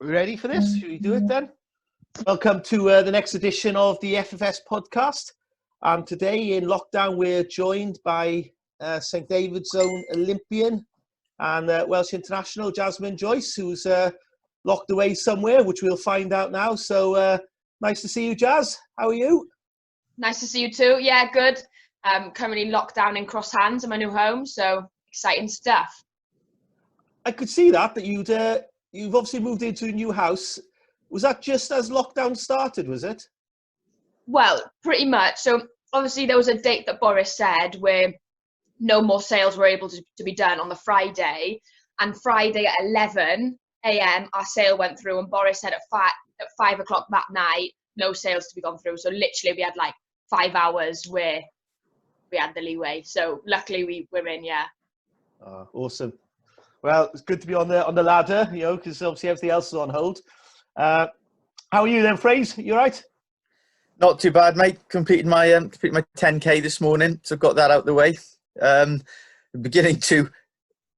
We ready for this? Should we do it then? Welcome to the next edition of the FFS Podcast. And today in lockdown, we're joined by St David's own Olympian and Welsh international Jasmine Joyce, who's locked away somewhere, which we'll find out now. So nice to see you, Jazz. How are you? Nice to see you too. Yeah, good. Currently locked down in Cross Hands in my new home, so exciting stuff. I could see that you've obviously moved into a new house. Was that just as lockdown started, was it? Well, pretty much. So obviously there was a date that Boris said where no more sales were able to be done on the Friday. And Friday at 11 a.m. our sale went through, and Boris said at 5 o'clock that night, no sales to be gone through. So literally we had like 5 hours where we had the leeway. So luckily we're in, yeah. Awesome. Well, it's good to be on the ladder, because obviously everything else is on hold. How are you then, Fraser? You all right? Not too bad, mate. Completed my 10K this morning, so got that out the way. Beginning to,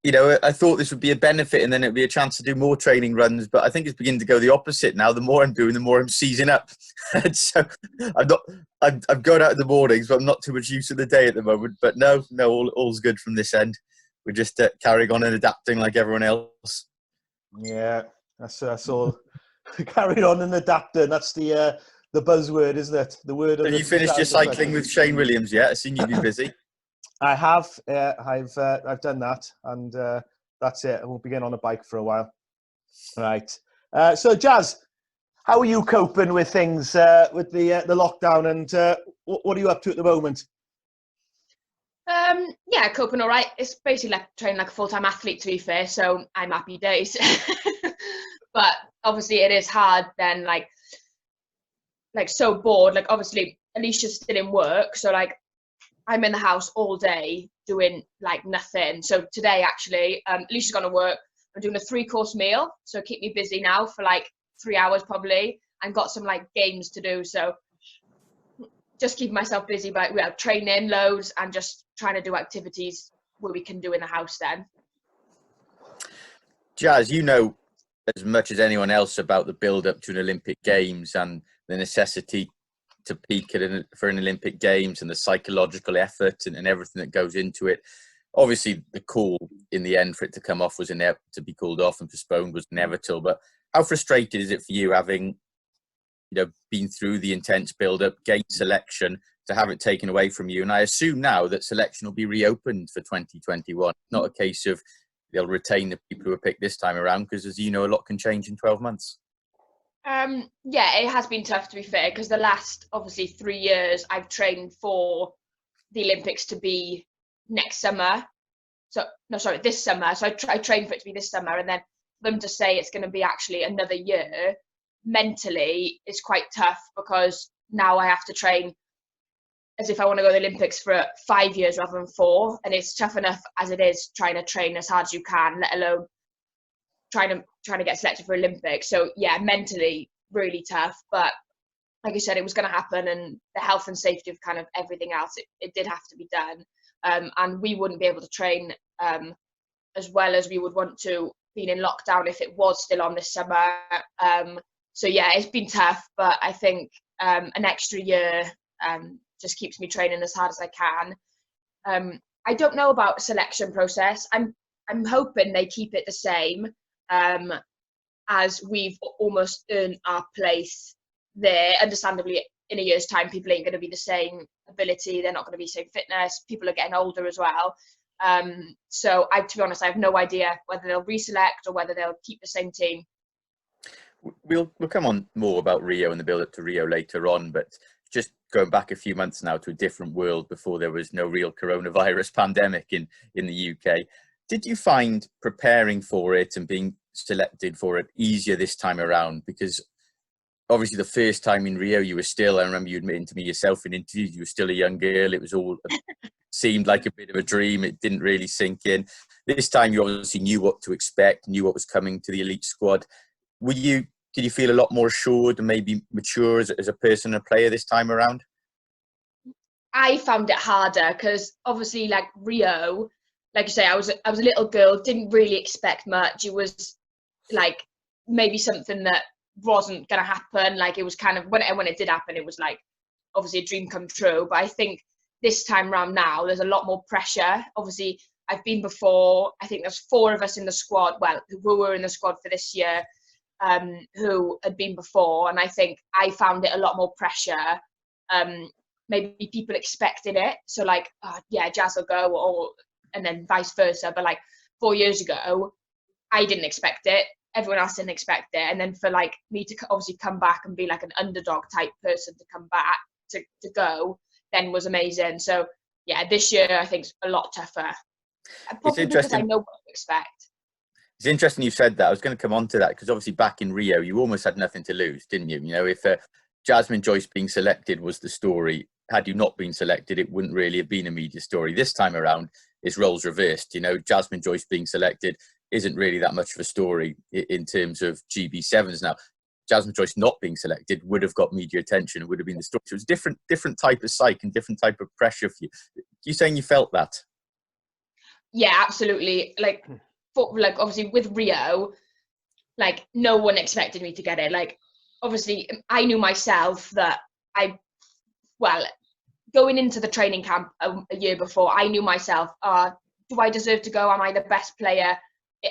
I thought this would be a benefit and then it'd be a chance to do more training runs, but I think it's beginning to go the opposite now. The more I'm doing, the more I'm seizing up. So I'm going out in the mornings, but I'm not too much use of the day at the moment. But no, all's good from this end. We're just carrying on and adapting like everyone else. Yeah, that's all. Carrying on and adapting. That's the buzzword, isn't it? The word. Have you finished your cycling with Shane Williams yet? I've seen you be busy. I have. I've done that, and that's it. I won't be getting on a bike for a while. Right. So, Jazz, how are you coping with things with the lockdown, and what are you up to at the moment? Yeah, coping all right. It's basically like training like a full-time athlete, to be fair, so I'm happy days. But obviously it is hard then, like so bored. Like obviously Alicia's still in work, so like I'm in the house all day doing like nothing. So today actually, Alicia's gone to work. I'm doing a 3-course meal, so keep me busy now for like 3 hours probably, and got some like games to do. So just keeping myself busy by training loads and just trying to do activities where we can do in the house then. Jazz, you know as much as anyone else about the build-up to an Olympic Games and the necessity to peak for an Olympic Games and the psychological effort and everything that goes into it. Obviously, the call in the end for it to come off was to be called off and postponed was inevitable. But how frustrated is it for you having been through the intense build-up, gained selection, to have it taken away from you? And I assume now that selection will be reopened for 2021. Not a case of they'll retain the people who were picked this time around, because as you know, a lot can change in 12 months. Yeah, it has been tough, to be fair, because the last, obviously, 3 years I've trained for the Olympics to be next summer. This summer. So I trained for it to be this summer, and then for them to say it's going to be actually another year, mentally it's quite tough, because now I have to train as if I want to go to the Olympics for 5 years rather than 4, and it's tough enough as it is trying to train as hard as you can, let alone trying to get selected for Olympics. So yeah, mentally really tough, but like I said, it was going to happen, and the health and safety of kind of everything else, it did have to be done, and we wouldn't be able to train as well as we would want to being in lockdown if it was still on this summer. So yeah, it's been tough, but I think an extra year just keeps me training as hard as I can. I don't know about selection process. I'm hoping they keep it the same, as we've almost earned our place there. Understandably, in a year's time, people ain't going to be the same ability. They're not going to be the same fitness. People are getting older as well. So to be honest, I have no idea whether they'll reselect or whether they'll keep the same team. We'll come on more about Rio and the build-up to Rio later on, but just going back a few months now to a different world before there was no real coronavirus pandemic in the UK. Did you find preparing for it and being selected for it easier this time around? Because obviously the first time in Rio, you were still, I remember you admitting to me yourself in interviews, you were still a young girl. It was all seemed like a bit of a dream. It didn't really sink in. This time you obviously knew what to expect, knew what was coming to the elite squad. Did you feel a lot more assured and maybe mature as a person and a player this time around? I found it harder because obviously, like Rio, like you say, I was a little girl, didn't really expect much. It was like maybe something that wasn't going to happen. Like, it was kind of, when it did happen, it was like obviously a dream come true. But I think this time round now, there's a lot more pressure. Obviously, I've been before. I think there's 4 of us in the squad, well, who were in the squad for this year, who had been before. And I think I found it a lot more pressure. Maybe people expected it. So like, oh, yeah, Jazz will go, and then vice versa. But like 4 years ago, I didn't expect it. Everyone else didn't expect it. And then for like me to obviously come back and be like an underdog type person to come back to go, then was amazing. So yeah, this year I think it's a lot tougher. Probably because I know what to expect. It's interesting you said that. I was going to come on to that, because obviously back in Rio, you almost had nothing to lose, didn't you? You know, if Jasmine Joyce being selected was the story, had you not been selected, it wouldn't really have been a media story. This time around, it's roles reversed. You know, Jasmine Joyce being selected isn't really that much of a story in terms of GB7s now. Jasmine Joyce not being selected would have got media attention, would have been the story. So it was different type of psyche and different type of pressure for you. You saying you felt that? Yeah, absolutely. Like obviously with Rio, like no one expected me to get it. Like obviously I knew myself that going into the training camp a year before, I knew myself, do I deserve to go? Am I the best player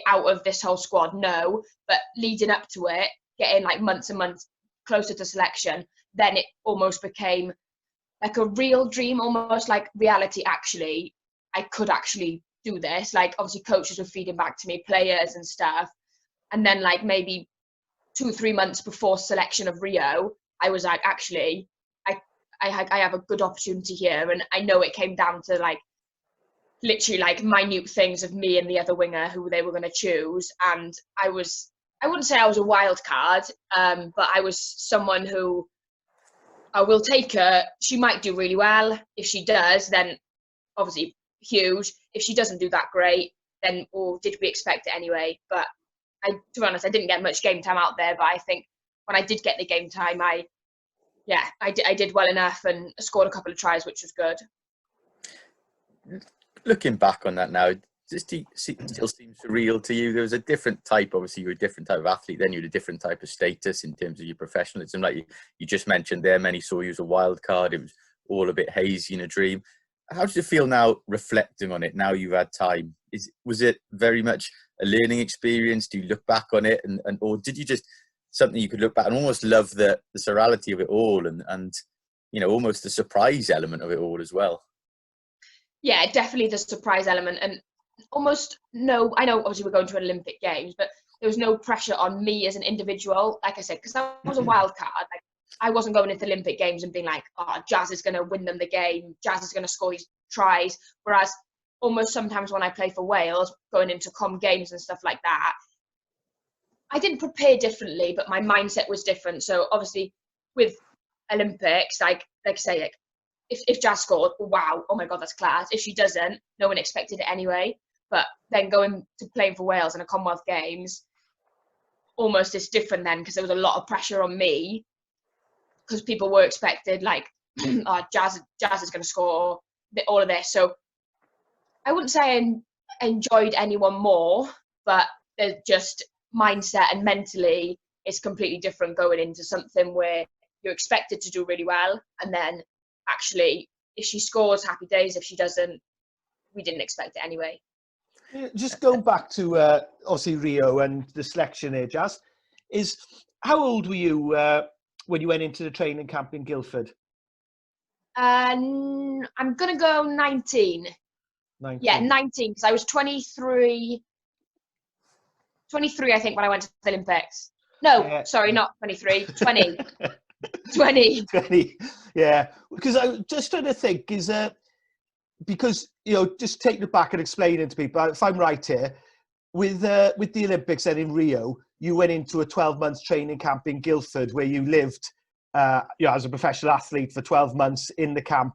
out of this whole squad? No. But leading up to it, getting like months and months closer to selection, then it almost became like a real dream, almost like reality. Actually, I could actually do this. Like obviously coaches were feeding back to me, players and stuff. And then like maybe 2-3 months before selection of Rio, I was like, actually, I have a good opportunity here. And I know it came down to like literally like minute things of me and the other winger who they were going to choose. And I wouldn't say I was a wild card, but I was someone who I will take her. She might do really well. If she does, then obviously huge. If she doesn't do that great, then did we expect it anyway? But to be honest, I didn't get much game time out there. But I think when I did get the game time, I did well enough and scored a couple of tries, which was good. Looking back on that now, does it still seem surreal to you? There was a different type, obviously you were a different type of athlete then, you had a different type of status in terms of your professionalism. Like you just mentioned there, many saw you as a wild card. It was all a bit hazy in a dream. How does it feel now reflecting on it, now you've had time? Was it very much a learning experience? Do you look back on it or did you just something you could look back and almost love the surreality of it all and you know, almost the surprise element of it all as well? Yeah, definitely the surprise element, and almost no, I know obviously we're going to Olympic Games, but there was no pressure on me as an individual, like I said, because I was a wild card. Like, I wasn't going into the Olympic Games and being like, Jazz is going to win them the game, Jazz is going to score these tries, whereas almost sometimes when I play for Wales, going into Com Games and stuff like that, I didn't prepare differently, but my mindset was different. So obviously with Olympics, like I say, like if Jazz scored, wow, oh my God, that's class. If she doesn't, no one expected it anyway. But then going to playing for Wales in a Commonwealth Games, almost it's different then, because there was a lot of pressure on me because people were expected like, Jazz is going to score all of this. So I wouldn't say I enjoyed anyone more, but there's just mindset and mentally it's completely different going into something where you're expected to do really well, and then actually if she scores, happy days. If she doesn't, we didn't expect it anyway. Just going back to obviously Rio and the selection here, Jazz, how old were you when you went into the training camp in Guildford? I'm gonna go 19. 19. Yeah, 19, because I was 23 I think when I went to the Olympics. No, sorry, not 23, 20. 20. Yeah, because I just trying to think because, you know, just taking it back and explaining to people, if I'm right here, with the Olympics then in Rio, you went into a 12-month training camp in Guildford where you lived as a professional athlete for 12 months in the camp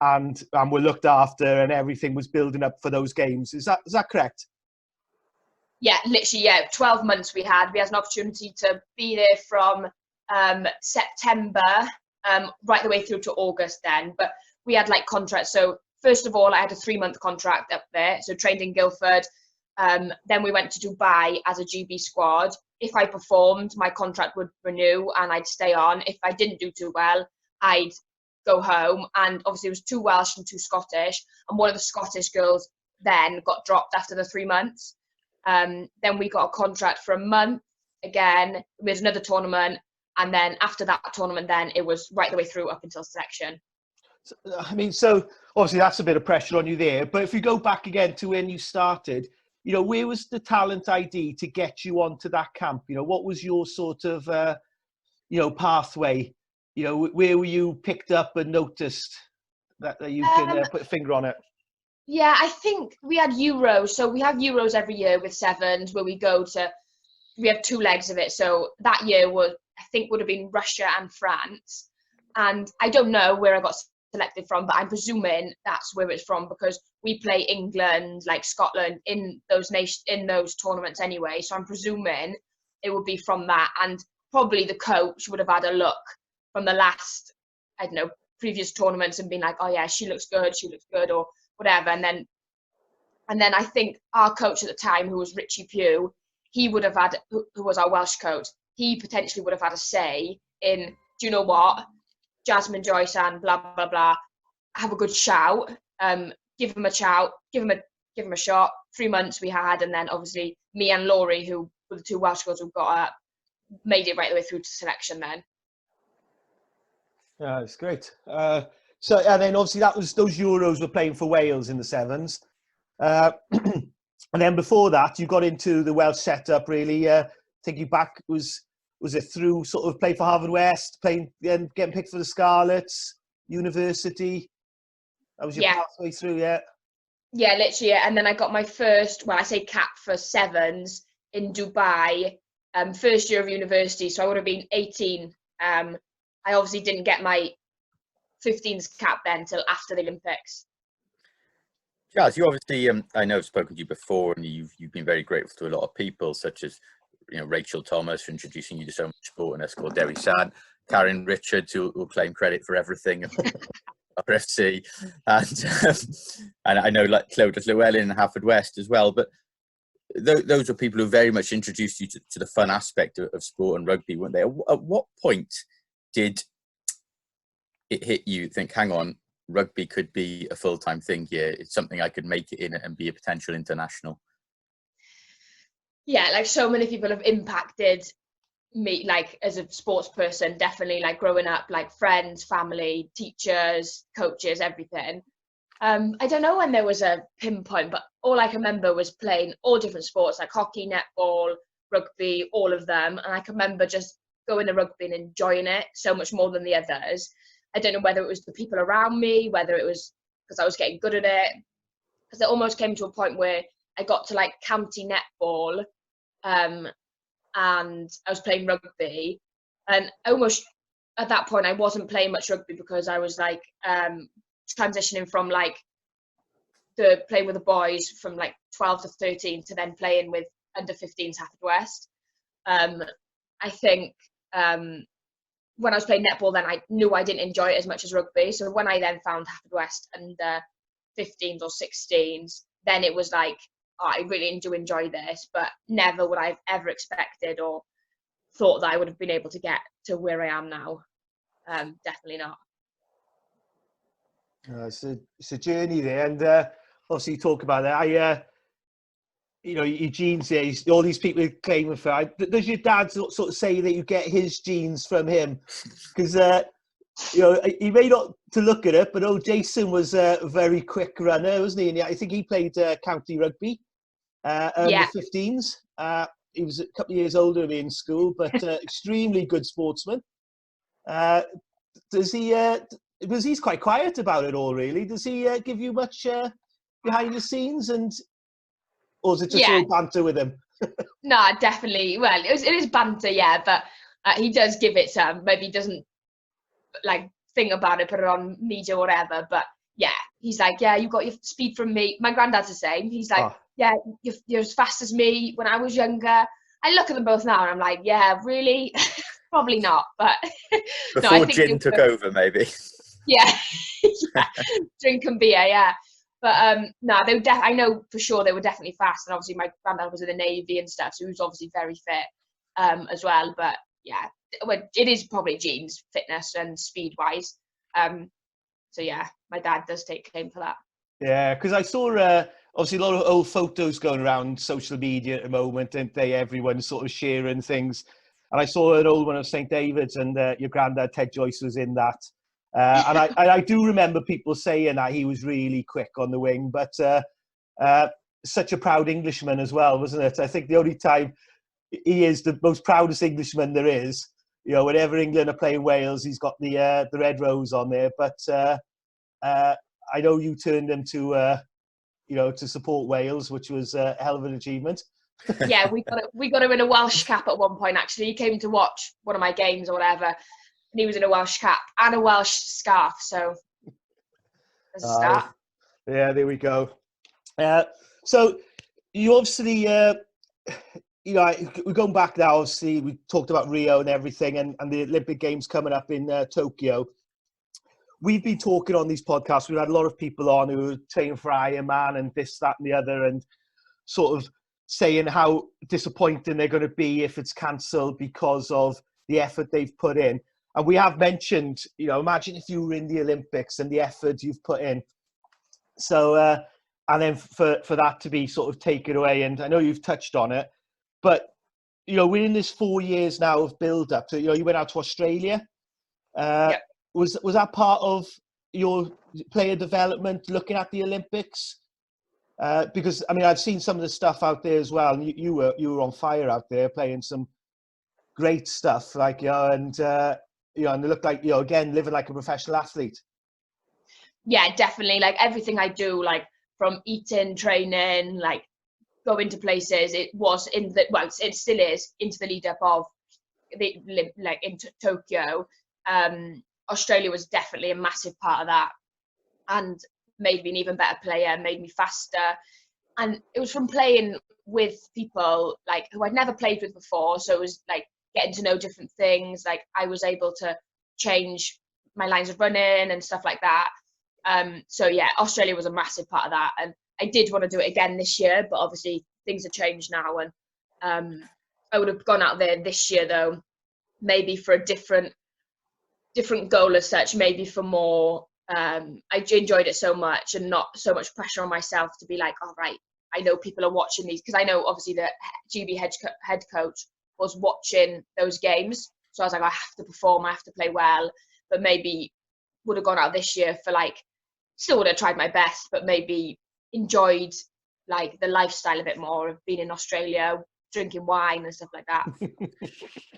and were looked after and everything was building up for those games. Is that correct? Yeah, literally, 12 months we had an opportunity to be there from September right the way through to August then. But we had like contracts. So first of all, I had a 3-month contract up there. So trained in Guildford. Then we went to Dubai as a GB squad. if I performed, my contract would renew and I'd stay on. If I didn't do too well, I'd go home. And obviously it was 2 Welsh and 2 Scottish, and one of the Scottish girls then got dropped after the 3 months. Then we got a contract for a month again. We had another tournament, and then after that tournament, then it was right the way through up until selection. So obviously that's a bit of pressure on you there. But if you go back again to when you started, where was the talent ID to get you onto that camp? What was your sort of, pathway? Where were you picked up and noticed that you can put a finger on it? Yeah, I think we had Euros. So we have Euros every year with sevens where we have 2 legs of it. So that year would have been Russia and France. And I don't know where I got selected from, but I'm presuming that's where it's from because we play England, like Scotland, in those tournaments anyway. So I'm presuming it would be from that. And probably the coach would have had a look from the last, previous tournaments and been like, oh yeah, she looks good, or whatever. And then I think our coach at the time, who was Richie Pugh, he would have had, who was our Welsh coach, he potentially would have had a say in, do you know what, Jasmine, Joyce and blah, blah, blah, have a good shout, give him a shout, give him a shot. 3 months we had, and then obviously me and Laurie, who were the 2 Welsh girls who got up, made it right the way through to selection then. Yeah, it's great. So, and then obviously those Euros were playing for Wales in the sevens. And then before that, you got into the Welsh setup really. Thinking back, was it through sort of play for Harvard West, playing and getting picked for the Scarlets, university? That was your pathway through, yeah? Yeah, literally, yeah. And then I got my first, cap for sevens in Dubai, first year of university. So I would have been 18. I obviously didn't get my 15s cap then until after the Olympics. Jazz, you obviously, I know I've spoken to you before, and you've been very grateful to a lot of people, such as Rachel Thomas for introducing you to so much sport, and us called Derry Sad, Karen Richards, who will claim credit for everything, RFC, and I know like Clodagh Llewellyn and Haverford West as well. But those are people who very much introduced you to the fun aspect of sport and rugby, weren't they? At what point did it hit you, think, hang on, rugby could be a full-time thing here, it's something I could make it in and be a potential international? Yeah, like so many people have impacted me, like as a sports person, definitely, like growing up, like friends, family, teachers, coaches, everything. I don't know when there was a pinpoint, but all I can remember was playing all different sports, like hockey, netball, rugby, all of them. And I can remember just going to rugby and enjoying it so much more than the others. I don't know whether it was the people around me, whether it was because I was getting good at it. Because it almost came to a point where I got to like county netball, and I was playing rugby. And almost at that point, I wasn't playing much rugby because I was like transitioning from like playing with the boys from like 12 to 13 to then playing with under 15s Haverford West. I think when I was playing netball, then I knew I didn't enjoy it as much as rugby. So when I then found Haverford West under 15s or 16s, then it was like, oh, I really do enjoy this, but never would I have ever expected or thought that I would have been able to get to where I am now. Definitely not. It's a journey there, and obviously you talk about that. Your genes there, all these people claiming for. Does your dad sort of say that you get his genes from him? Because he may not to look at it, but Jason was a very quick runner, wasn't he? And I think he played county rugby, the 15s. He was a couple of years older than me in school, but extremely good sportsman. Does he? Because he's quite quiet about it all, really. Does he give you much behind the scenes, or is it just all banter with him? No, definitely. Well, it is banter, yeah, but he does give it some. Maybe he doesn't like think about it, put it on media or whatever. But yeah, he's like, yeah, you got your speed from me. My granddad's the same. He's like, yeah, you're as fast as me when I was younger. I look at them both now and I'm like, yeah, really? Probably not. But before I think gin took over, maybe. Yeah, drinking beer, yeah. But no, I know for sure they were definitely fast, and obviously my granddad was in the Navy and stuff, so he was obviously very fit. as well. But yeah, it is probably genes, fitness and speed wise. So yeah, my dad does take claim for that. Yeah, because I saw obviously a lot of old photos going around social media at the moment, and everyone's sort of sharing things. And I saw an old one of St. David's, and your granddad Ted Joyce was in that. And I do remember people saying that he was really quick on the wing, but such a proud Englishman as well, wasn't it? I think the only time he is the most proudest Englishman there is, whenever England are playing Wales, he's got the red rose on there. But I know you turned him to to support Wales, which was a hell of an achievement. Yeah, we got him in a Welsh cap at one point. Actually, he came to watch one of my games or whatever, and he was in a Welsh cap and a Welsh scarf. So there's a start. Yeah, there we go. So you obviously, we're going back now. Obviously, we talked about Rio and everything, and the Olympic Games coming up in Tokyo. We've been talking on these podcasts. We've had a lot of people on who are training for Ironman and this, that, and the other, and sort of saying how disappointing they're going to be if it's cancelled because of the effort they've put in. And we have mentioned, imagine if you were in the Olympics and the effort you've put in. So, and then for that to be sort of taken away, and I know you've touched on it, but, we're in this 4 years now of build-up. So, you went out to Australia. Yeah. Was that part of your player development, looking at the Olympics? Because I've seen some of the stuff out there as well. And you were on fire out there, playing some great stuff, and it looked like again living like a professional athlete. Yeah, definitely. Like everything I do, like from eating, training, like going to places, it was it still is into the lead up of into Tokyo. Australia was definitely a massive part of that, and made me an even better player, made me faster. And it was from playing with people like who I'd never played with before. So it was like getting to know different things. Like I was able to change my lines of running and stuff like that. So yeah, Australia was a massive part of that. And I did want to do it again this year, but obviously things have changed now. And I would have gone out there this year though, maybe for a different goal as such, maybe for more. I enjoyed it so much, and not so much pressure on myself to be like, all right, I know people are watching these, because I know obviously the GB head coach was watching those games, so I was like, I have to perform, I have to play well. But maybe would have gone out this year for still would have tried my best, but maybe enjoyed the lifestyle a bit more of being in Australia, drinking wine and stuff like that.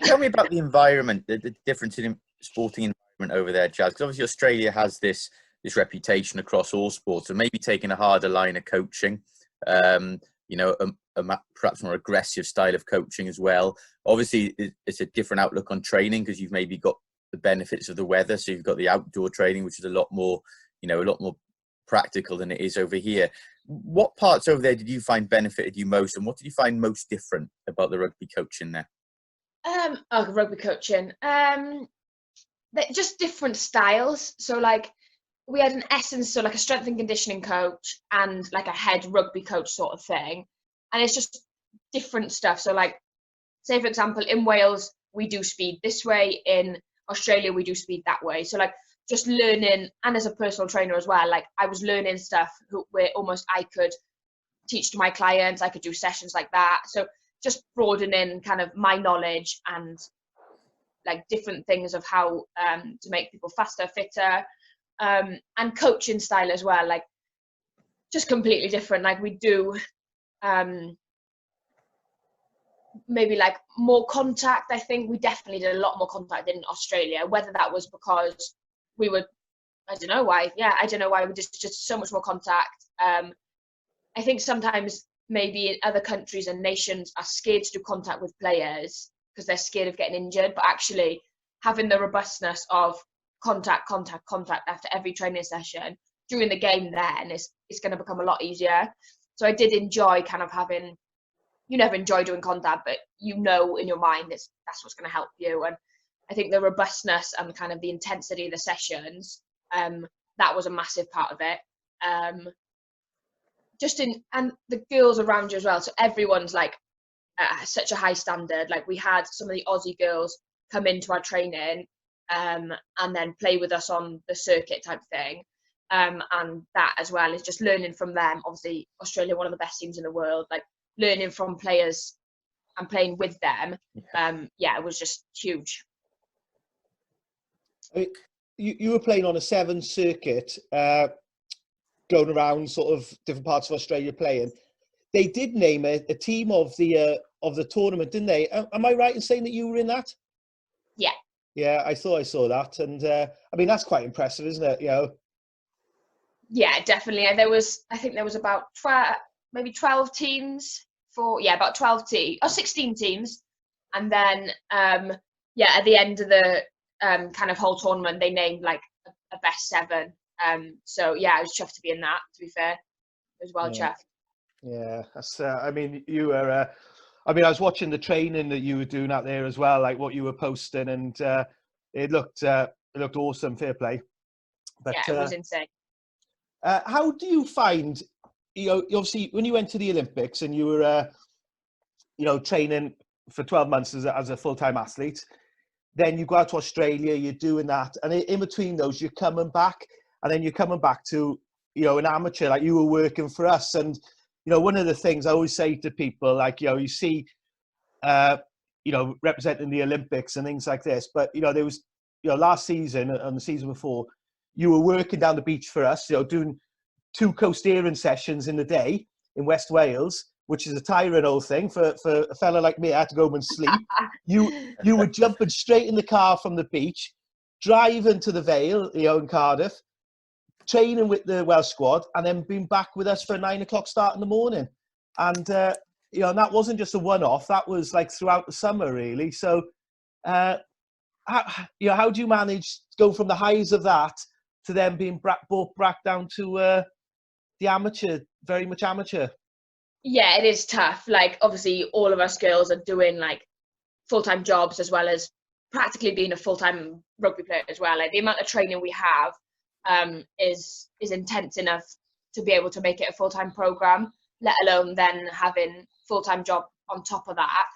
Tell me about the environment, the difference in sporting environment over there, Jazz, because obviously Australia has this reputation across all sports of maybe taking a harder line of coaching, perhaps more aggressive style of coaching as well. Obviously it's a different outlook on training because you've maybe got the benefits of the weather, so you've got the outdoor training, which is a lot more practical than it is over here. What parts over there did you find benefited you most, and what did you find most different about the rugby coaching there? Rugby coaching. Just different styles. So we had an essence, so a strength and conditioning coach and a head rugby coach sort of thing. And it's just different stuff. So say for example, in Wales, we do speed this way, in Australia, we do speed that way. So just learning, and as a personal trainer as well, I was learning stuff where almost I could teach to my clients, I could do sessions like that. So just broadening kind of my knowledge and different things of how to make people faster, fitter, and coaching style as well, just completely different. We do maybe more contact. I think we definitely did a lot more contact in Australia, whether that was because we were, I don't know why we did just so much more contact. I think sometimes maybe in other countries and nations are scared to do contact with players because they're scared of getting injured, but actually having the robustness of contact after every training session during the game then is going to become a lot easier. So I did enjoy kind of having, you never enjoy doing contact, but in your mind that's what's going to help you. And I think the robustness and kind of the intensity of the sessions, that was a massive part of it. And the girls around you as well. So everyone's such a high standard. Like, we had some of the Aussie girls come into our training and then play with us on the circuit type thing. And that as well is just learning from them. Obviously, Australia, one of the best teams in the world, like learning from players and playing with them. It was just huge. I mean, you were playing on a 7 circuit, going around sort of different parts of Australia playing. They did name a team of the tournament, didn't they? Am I right in saying that you were in that? Yeah. Yeah, I thought I saw that, and I mean, that's quite impressive, isn't it? You know. Yeah, definitely. And I think there was about 12 teams about 16 teams. And then, at the end of the kind of whole tournament, they named like a best 7. So yeah, I was chuffed to be in that, to be fair. It was well chuffed. Yeah, that's, I mean, you were, I was watching the training that you were doing out there as well, like what you were posting, and it looked awesome, fair play. But, yeah, it was insane. How do you find, obviously when you went to the Olympics and you were, training for 12 months as a full-time athlete, then you go out to Australia, you're doing that, and in between those, you're coming back, and then you're coming back to, an amateur, like you were working for us. And, one of the things I always say to people, like, you see, representing the Olympics and things like this, but, there was, last season and the season before, you were working down the beach for us, doing 2 coast-steering sessions in the day in West Wales, which is a tiring old thing for a fella like me. I had to go home and sleep. You were jumping straight in the car from the beach, driving to the Vale, in Cardiff, training with the Welsh squad, and then being back with us for a 9 o'clock start in the morning. And, and that wasn't just a one-off. That was like throughout the summer, really. So, how do you manage to go from the highs of that to then being brought back down to the amateur, very much amateur? Yeah, it is tough. Like, obviously, all of us girls are doing like full-time jobs as well as practically being a full-time rugby player as well. Like, the amount of training we have is intense enough to be able to make it a full-time program, let alone then having full-time job on top of that.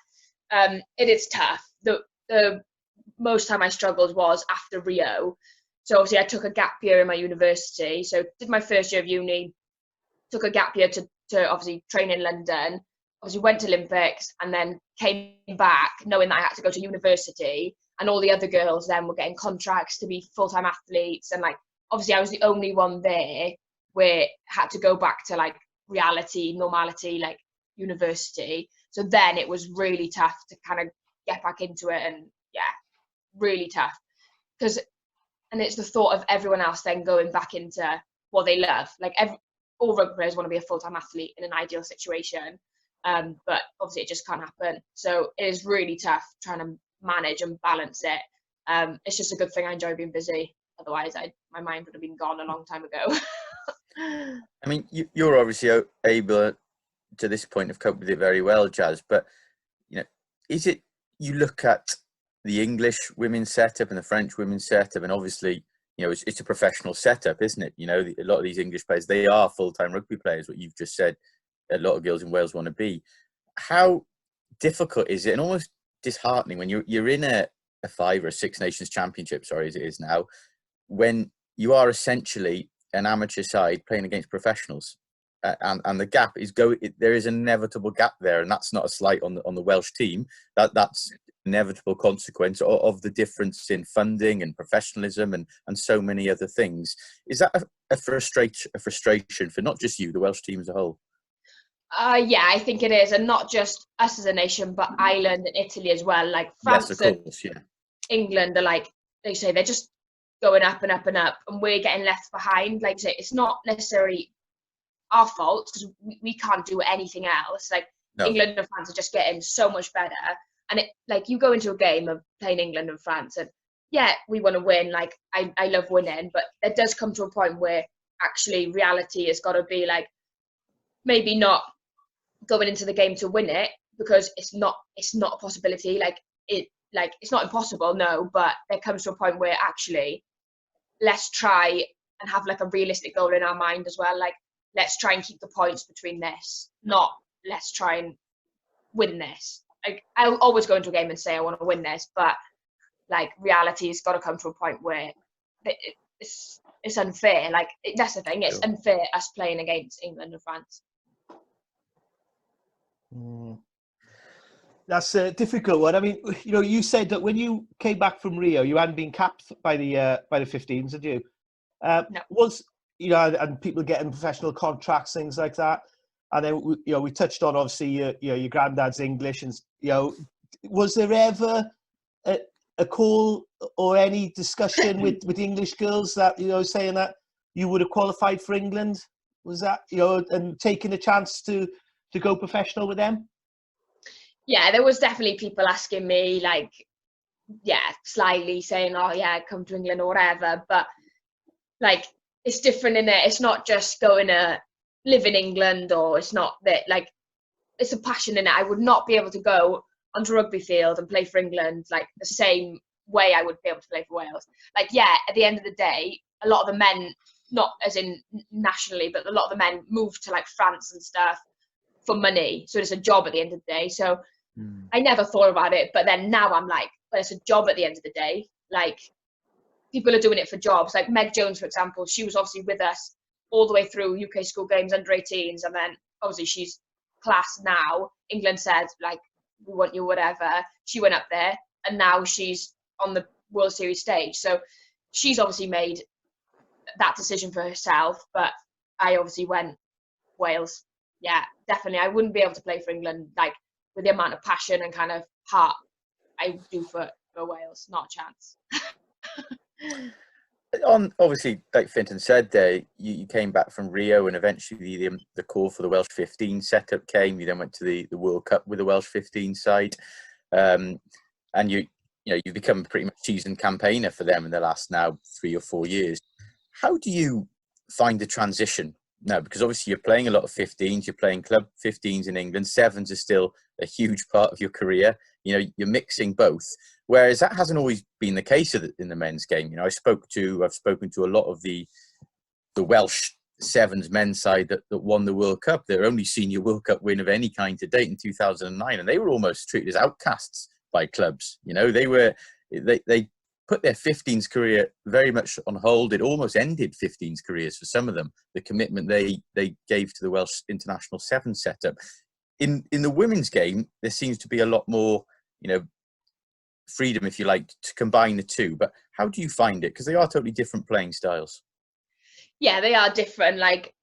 It is tough. The most time I struggled was after Rio. So obviously I took a gap year in my university. So did my first year of uni, took a gap year to obviously train in London, obviously went to Olympics, and then came back knowing that I had to go to university, and all the other girls then were getting contracts to be full-time athletes. And like, obviously I was the only one there where had to go back to like reality, normality, like university. So then it was really tough to kind of get back into it, and really tough. And it's the thought of everyone else then going back into what they love. Like, all rugby players want to be a full-time athlete in an ideal situation, but obviously it just can't happen. So it is really tough trying to manage and balance it. It's just a good thing I enjoy being busy. Otherwise, my mind would have been gone a long time ago. I mean, you're obviously able to this point of cope with it very well, Jazz. But is it, you look at the English women's setup and the French women's setup, and obviously, it's a professional setup, isn't it? A lot of these English players, they are full-time rugby players, what you've just said a lot of girls in Wales want to be. How difficult is it, and almost disheartening, when you're in a 5 or 6 Nations Championship, as it is now, when you are essentially an amateur side playing against professionals, and the gap is there is an inevitable gap there, and that's not a slight on the Welsh team. That's inevitable consequence of the difference in funding and professionalism and so many other things. Is that a frustration for not just you, the Welsh team as a whole? Yeah, I think it is, and not just us as a nation, but Ireland and Italy as well. Like, France and England are, like they say, they're just going up and up and up, and we're getting left behind. Like I say, it's not necessarily our fault because we can't do anything else. Like, no. England and France are just getting so much better. And it, like, you go into a game of playing England and France, and yeah, we want to win. Like, I love winning, but it does come to a point where actually reality has got to be like, maybe not going into the game to win it, because it's not a possibility. It's not impossible, no, but there comes to a point where actually let's try and have like a realistic goal in our mind as well. Like, let's try and keep the points between this, not let's try and win this. Like, I'll always go into a game and say I want to win this, but like reality's got to come to a point where it's unfair. Like, that's the thing, it's unfair us playing against England and France. That's a difficult one. I mean, you know, you said that when you came back from Rio, you hadn't been capped by the 15s, did you? No. Was, you know, and people getting professional contracts, things like that. And then, you know, we touched on obviously your granddad's English, and you know, was there ever a call or any discussion with English girls that, you know, saying that you would have qualified for England? Was that, you know, and taking a chance to go professional with them? Yeah, there was definitely people asking me, like, slyly saying, oh yeah, come to England or whatever. But like, it's different in it. It's not just going to live in England, or it's not that, like, it's a passion in it. I would not be able to go onto a rugby field and play for England like the same way I would be able to play for Wales. Like, yeah, at the end of the day, a lot of the men, not as in nationally, but a lot of the men moved to like France and stuff for money. So it's a job at the end of the day. So I never thought about it. But then now I'm like, well, it's a job at the end of the day. Like, people are doing it for jobs. Like Meg Jones, for example, she was obviously with us all the way through UK school games, under 18s. And then obviously she's class now. England said, like, we want you, whatever. She went up there and now she's on the World Series stage. So she's obviously made that decision for herself. But I obviously went Wales. Yeah, definitely. I wouldn't be able to play for England, like, with the amount of passion and kind of heart I do for Wales. Not a chance. Obviously, like Fintan said there, you came back from Rio, and eventually the call for the Welsh 15 setup came. You then went to the World Cup with the Welsh 15 side, and you've become pretty much seasoned campaigner for them in the last now 3 or 4 years. How do you find the transition now? Because obviously you're playing a lot of 15s, you're playing club 15s in England. 7s are still a huge part of your career. You know, you're mixing both. Whereas that hasn't always been the case in the men's game. You know, I've spoken to a lot of the Welsh 7s men's side that won the World Cup. Their only senior World Cup win of any kind to date in 2009, and they were almost treated as outcasts by clubs. You know, they put their 15s career very much on hold. It almost ended 15s careers for some of them. The commitment they gave to the Welsh international 7 setup. In the women's game, there seems to be a lot more, you know, freedom, if you like, to combine the two. But how do you find it? Because they are totally different playing styles. Yeah, they are different. Like,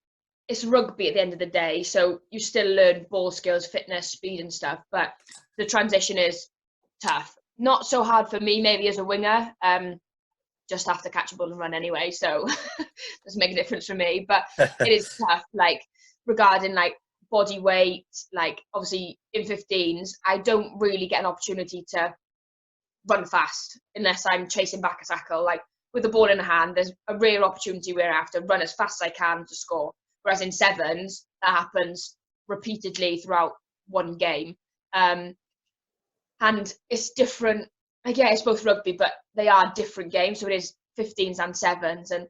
it's rugby at the end of the day, so you still learn ball skills, fitness, speed and stuff, but the transition is tough. Not so hard for me maybe as a winger, just have to catch a ball and run anyway, so doesn't make a difference for me, but it is tough, like, regarding like body weight. Like, obviously in 15s I don't really get an opportunity to run fast unless I'm chasing back a tackle. Like, with the ball in the hand, there's a rare opportunity where I have to run as fast as I can to score. Whereas in 7s, that happens repeatedly throughout one game. And it's different. Like, yeah, it's both rugby, but they are different games. So it is 15s and 7s. And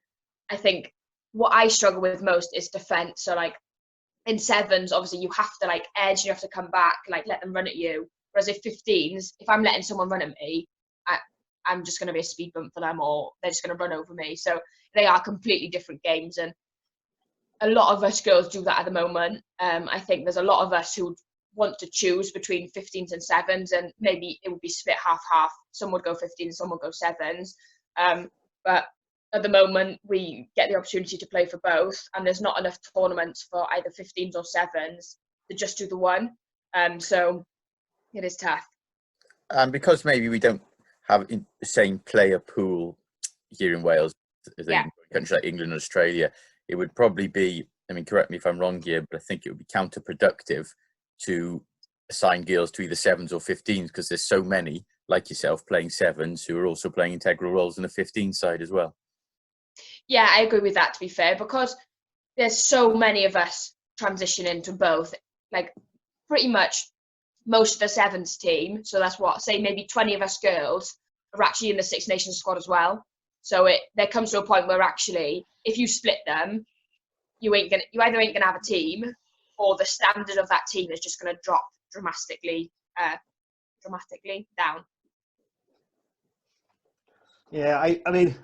I think what I struggle with most is defence. So, like, in 7s, obviously you have to, like, edge, you have to come back, like, let them run at you. Whereas if 15s, if I'm letting someone run at me, I'm just going to be a speed bump for them, or they're just going to run over me. So they are completely different games. And a lot of us girls do that at the moment. I think there's a lot of us who want to choose between 15s and 7s, and maybe it would be split half-half. Some would go 15s, some would go 7s. But at the moment, we get the opportunity to play for both, and there's not enough tournaments for either 15s or 7s to just do the one. So it is tough. And because maybe we don't have the same player pool here in Wales as in countries like England and Australia, it would probably be, I mean, correct me if I'm wrong here, but I think it would be counterproductive to assign girls to either 7s or 15s, because there's so many like yourself playing 7s who are also playing integral roles in the 15 side as well. Yeah, I agree with that, to be fair, because there's so many of us transitioning to both. Like, pretty much most of the 7s team, so that's what, say maybe 20 of us girls are actually in the Six Nations squad as well. So there comes to a point where actually, if you split them, you either ain't gonna have a team, or the standard of that team is just gonna drop dramatically down. Yeah, I mean,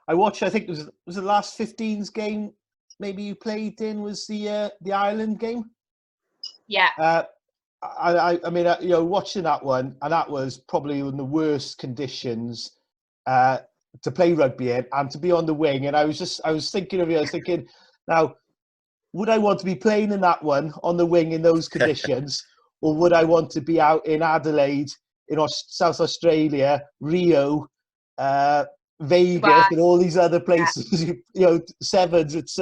I watched. I think it was the last 15s game. Maybe you played in was the Ireland game. Yeah. I mean, watching that one, and that was probably in the worst conditions to play rugby in and to be on the wing. And I was thinking of you. I was thinking, now, would I want to be playing in that one on the wing in those conditions, or would I want to be out in Adelaide, in South Australia, Rio, Vegas, and all these other places? Yeah. Sevens. It's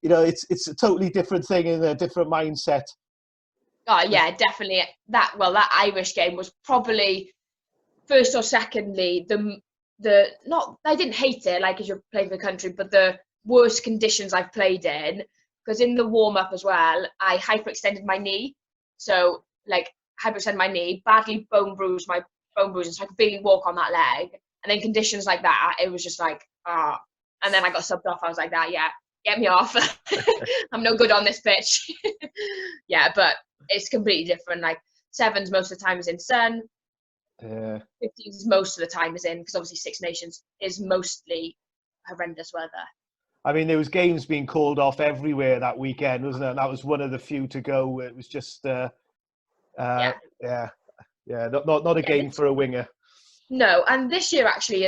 it's a totally different thing and a different mindset. Oh yeah, definitely. That Irish game was probably first or secondly I didn't hate it like as you're playing for the country, but the worst conditions I've played in, because in the warm up as well, I hyperextended my knee. So hyperextended my knee, badly bone bruised, so I could barely walk on that leg. And then conditions like that, it was just like, and then I got subbed off. I was like, yeah, get me off. I'm no good on this pitch. Yeah, but it's completely different. Like sevens most of the time is in sun. 15s most of the time is in, because obviously Six Nations is mostly horrendous weather. I mean, there was games being called off everywhere that weekend, wasn't it? And that was one of the few to go. It was just, not a game for a winger. No, and this year actually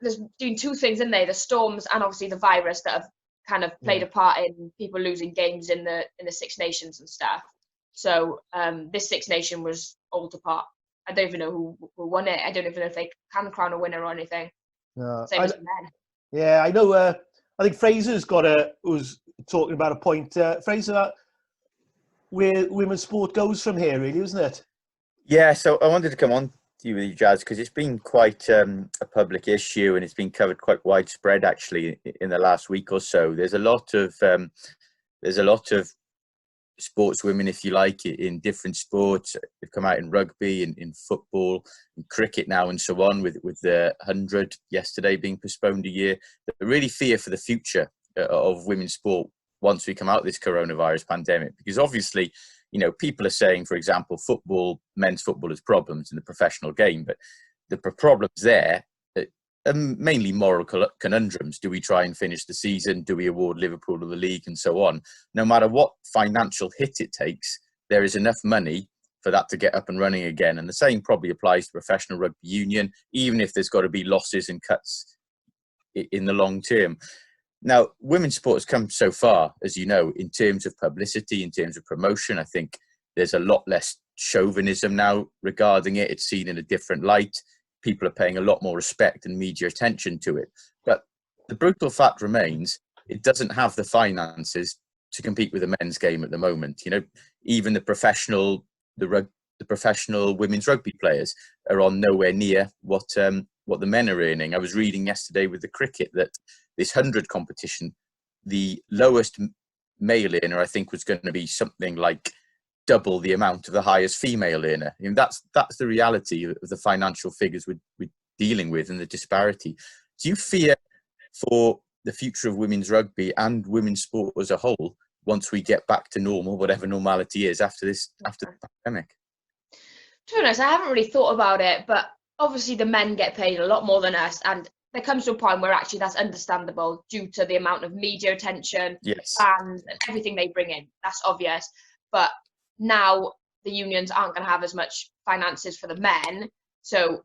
there's doing two things in there: the storms and obviously the virus that have kind of played a part in people losing games in the Six Nations and stuff. So this Six Nation was all apart. I don't even know who won it. I don't even know if they can crown a winner or anything. No, Same as the men. Yeah, I know. I think Fraser's was talking about a point. Fraser, where women's sport goes from here, really, isn't it? Yeah, so I wanted to come on to you with you, Jazz, because it's been quite a public issue, and it's been covered quite widespread actually in the last week or so. There's a lot of sportswomen, if you like, in different sports. They've come out in rugby, in football, in cricket now, and so on. With the 100 yesterday being postponed a year, they really fear for the future of women's sport once we come out of this coronavirus pandemic, because obviously, people are saying, for example, men's football has problems in the professional game, but the problems there are mainly moral conundrums. Do we try and finish the season? Do we award Liverpool the league, and so on? No matter what financial hit it takes, there is enough money for that to get up and running again. And the same probably applies to professional rugby union, even if there's got to be losses and cuts in the long term. Now, women's sport has come so far, as you know, in terms of publicity, in terms of promotion. I think there's a lot less chauvinism now regarding it. It's seen in a different light. People are paying a lot more respect and media attention to it. But the brutal fact remains, it doesn't have the finances to compete with the men's game at the moment. Even the professional women's rugby players are on nowhere near what the men are earning. I was reading yesterday with the cricket that this 100 competition, the lowest male earner, I think, was going to be something like double the amount of the highest female earner. That's the reality of the financial figures we're dealing with and the disparity. Do you fear for the future of women's rugby and women's sport as a whole once we get back to normal, whatever normality is after the pandemic? To be honest, I haven't really thought about it, but obviously the men get paid a lot more than us, and there comes to a point where actually that's understandable due to the amount of media attention, fans, and everything they bring in. That's obvious. But now the unions aren't going to have as much finances for the men, so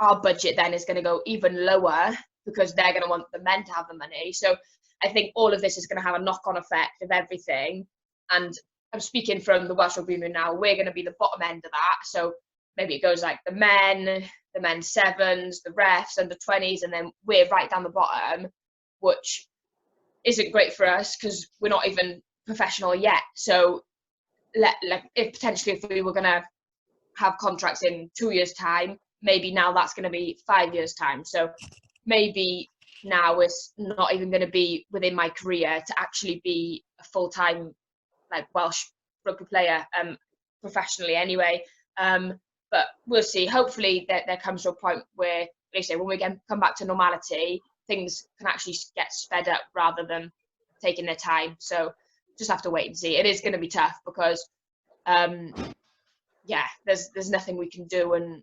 our budget then is going to go even lower because they're going to want the men to have the money. So I think all of this is going to have a knock-on effect of everything. And I'm speaking from the Welsh Rugby Union now. We're going to be the bottom end of that. So maybe it goes like the men's sevens, the refs, under 20s, and then we're right down the bottom, which isn't great for us because we're not even professional yet. So if we were going to have contracts in 2 years' time, maybe now that's going to be 5 years' time. So maybe now it's not even going to be within my career to actually be a full-time Welsh rugby player professionally anyway. But we'll see. Hopefully there comes to a point where, like I say, when we come back to normality, things can actually get sped up rather than taking their time. So just have to wait and see. It is going to be tough because Yeah, there's nothing we can do, and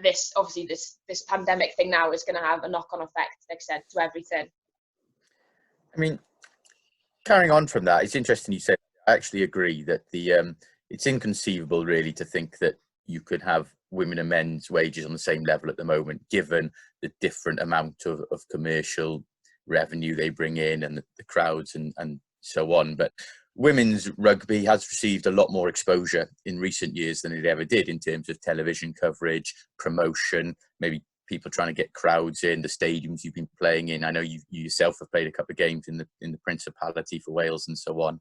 this pandemic thing now is going to have a knock-on effect extent to everything. I mean, carrying on from that, it's interesting you said. I actually agree that it's inconceivable really to think that you could have women and men's wages on the same level at the moment, given the different amount of commercial revenue they bring in and the crowds and so on. But women's rugby has received a lot more exposure in recent years than it ever did in terms of television coverage, promotion, maybe people trying to get crowds in the stadiums you've been playing in. I know you yourself have played a couple of games in the Principality for Wales and so on.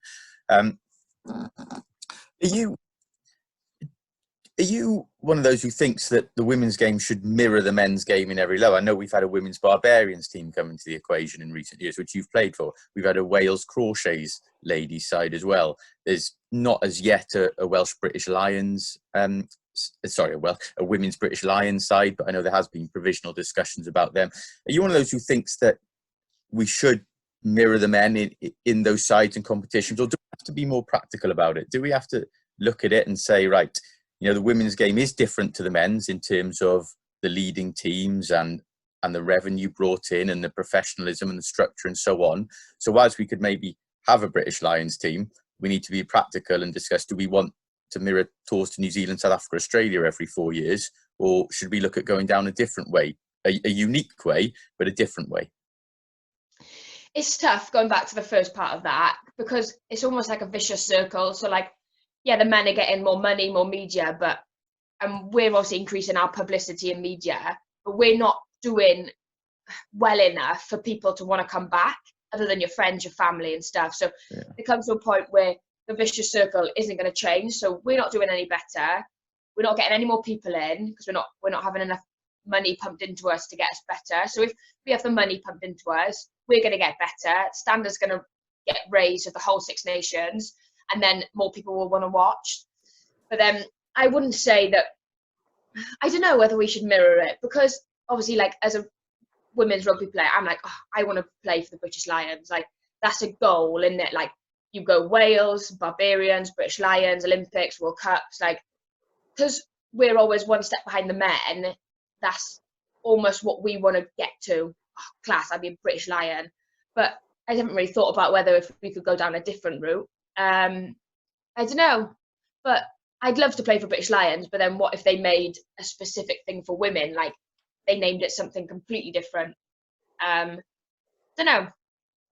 Are you one of those who thinks that the women's game should mirror the men's game in every level? I know we've had a women's Barbarians team come into the equation in recent years, which you've played for. We've had a Wales Crawshays ladies side as well. There's not as yet a Welsh British Lions, a women's British Lions side, but I know there has been provisional discussions about them. Are you one of those who thinks that we should mirror the men in those sides and competitions, or do we have to be more practical about it? Do we have to look at it and say, right, the women's game is different to the men's in terms of the leading teams and the revenue brought in and the professionalism and the structure and so on. So whilst we could maybe have a British Lions team, we need to be practical and discuss, do we want to mirror tours to New Zealand, South Africa, Australia every 4 years, or should we look at going down a different way, a unique way, but a different way? It's tough going back to the first part of that, because it's almost like a vicious circle. So yeah, the men are getting more money, more media, but we're obviously increasing our publicity and media, but we're not doing well enough for people to want to come back, other than your friends, your family and stuff. So it comes to a point where the vicious circle isn't going to change. So we're not doing any better. We're not getting any more people in because we're not having enough money pumped into us to get us better. So if we have the money pumped into us, we're going to get better. Standards going to get raised of the whole Six Nations, and then more people will want to watch. But then I wouldn't say that, I don't know whether we should mirror it, because obviously as a women's rugby player, I'm I want to play for the British Lions. That's a goal, isn't it? You go Wales, Barbarians, British Lions, Olympics, World Cups, because we're always one step behind the men, that's almost what we want to get to. Oh, class, I'd be a British Lion. But I haven't really thought about whether if we could go down a different route. I don't know, but I'd love to play for British Lions, but then what if they made a specific thing for women, they named it something completely different? Don't know.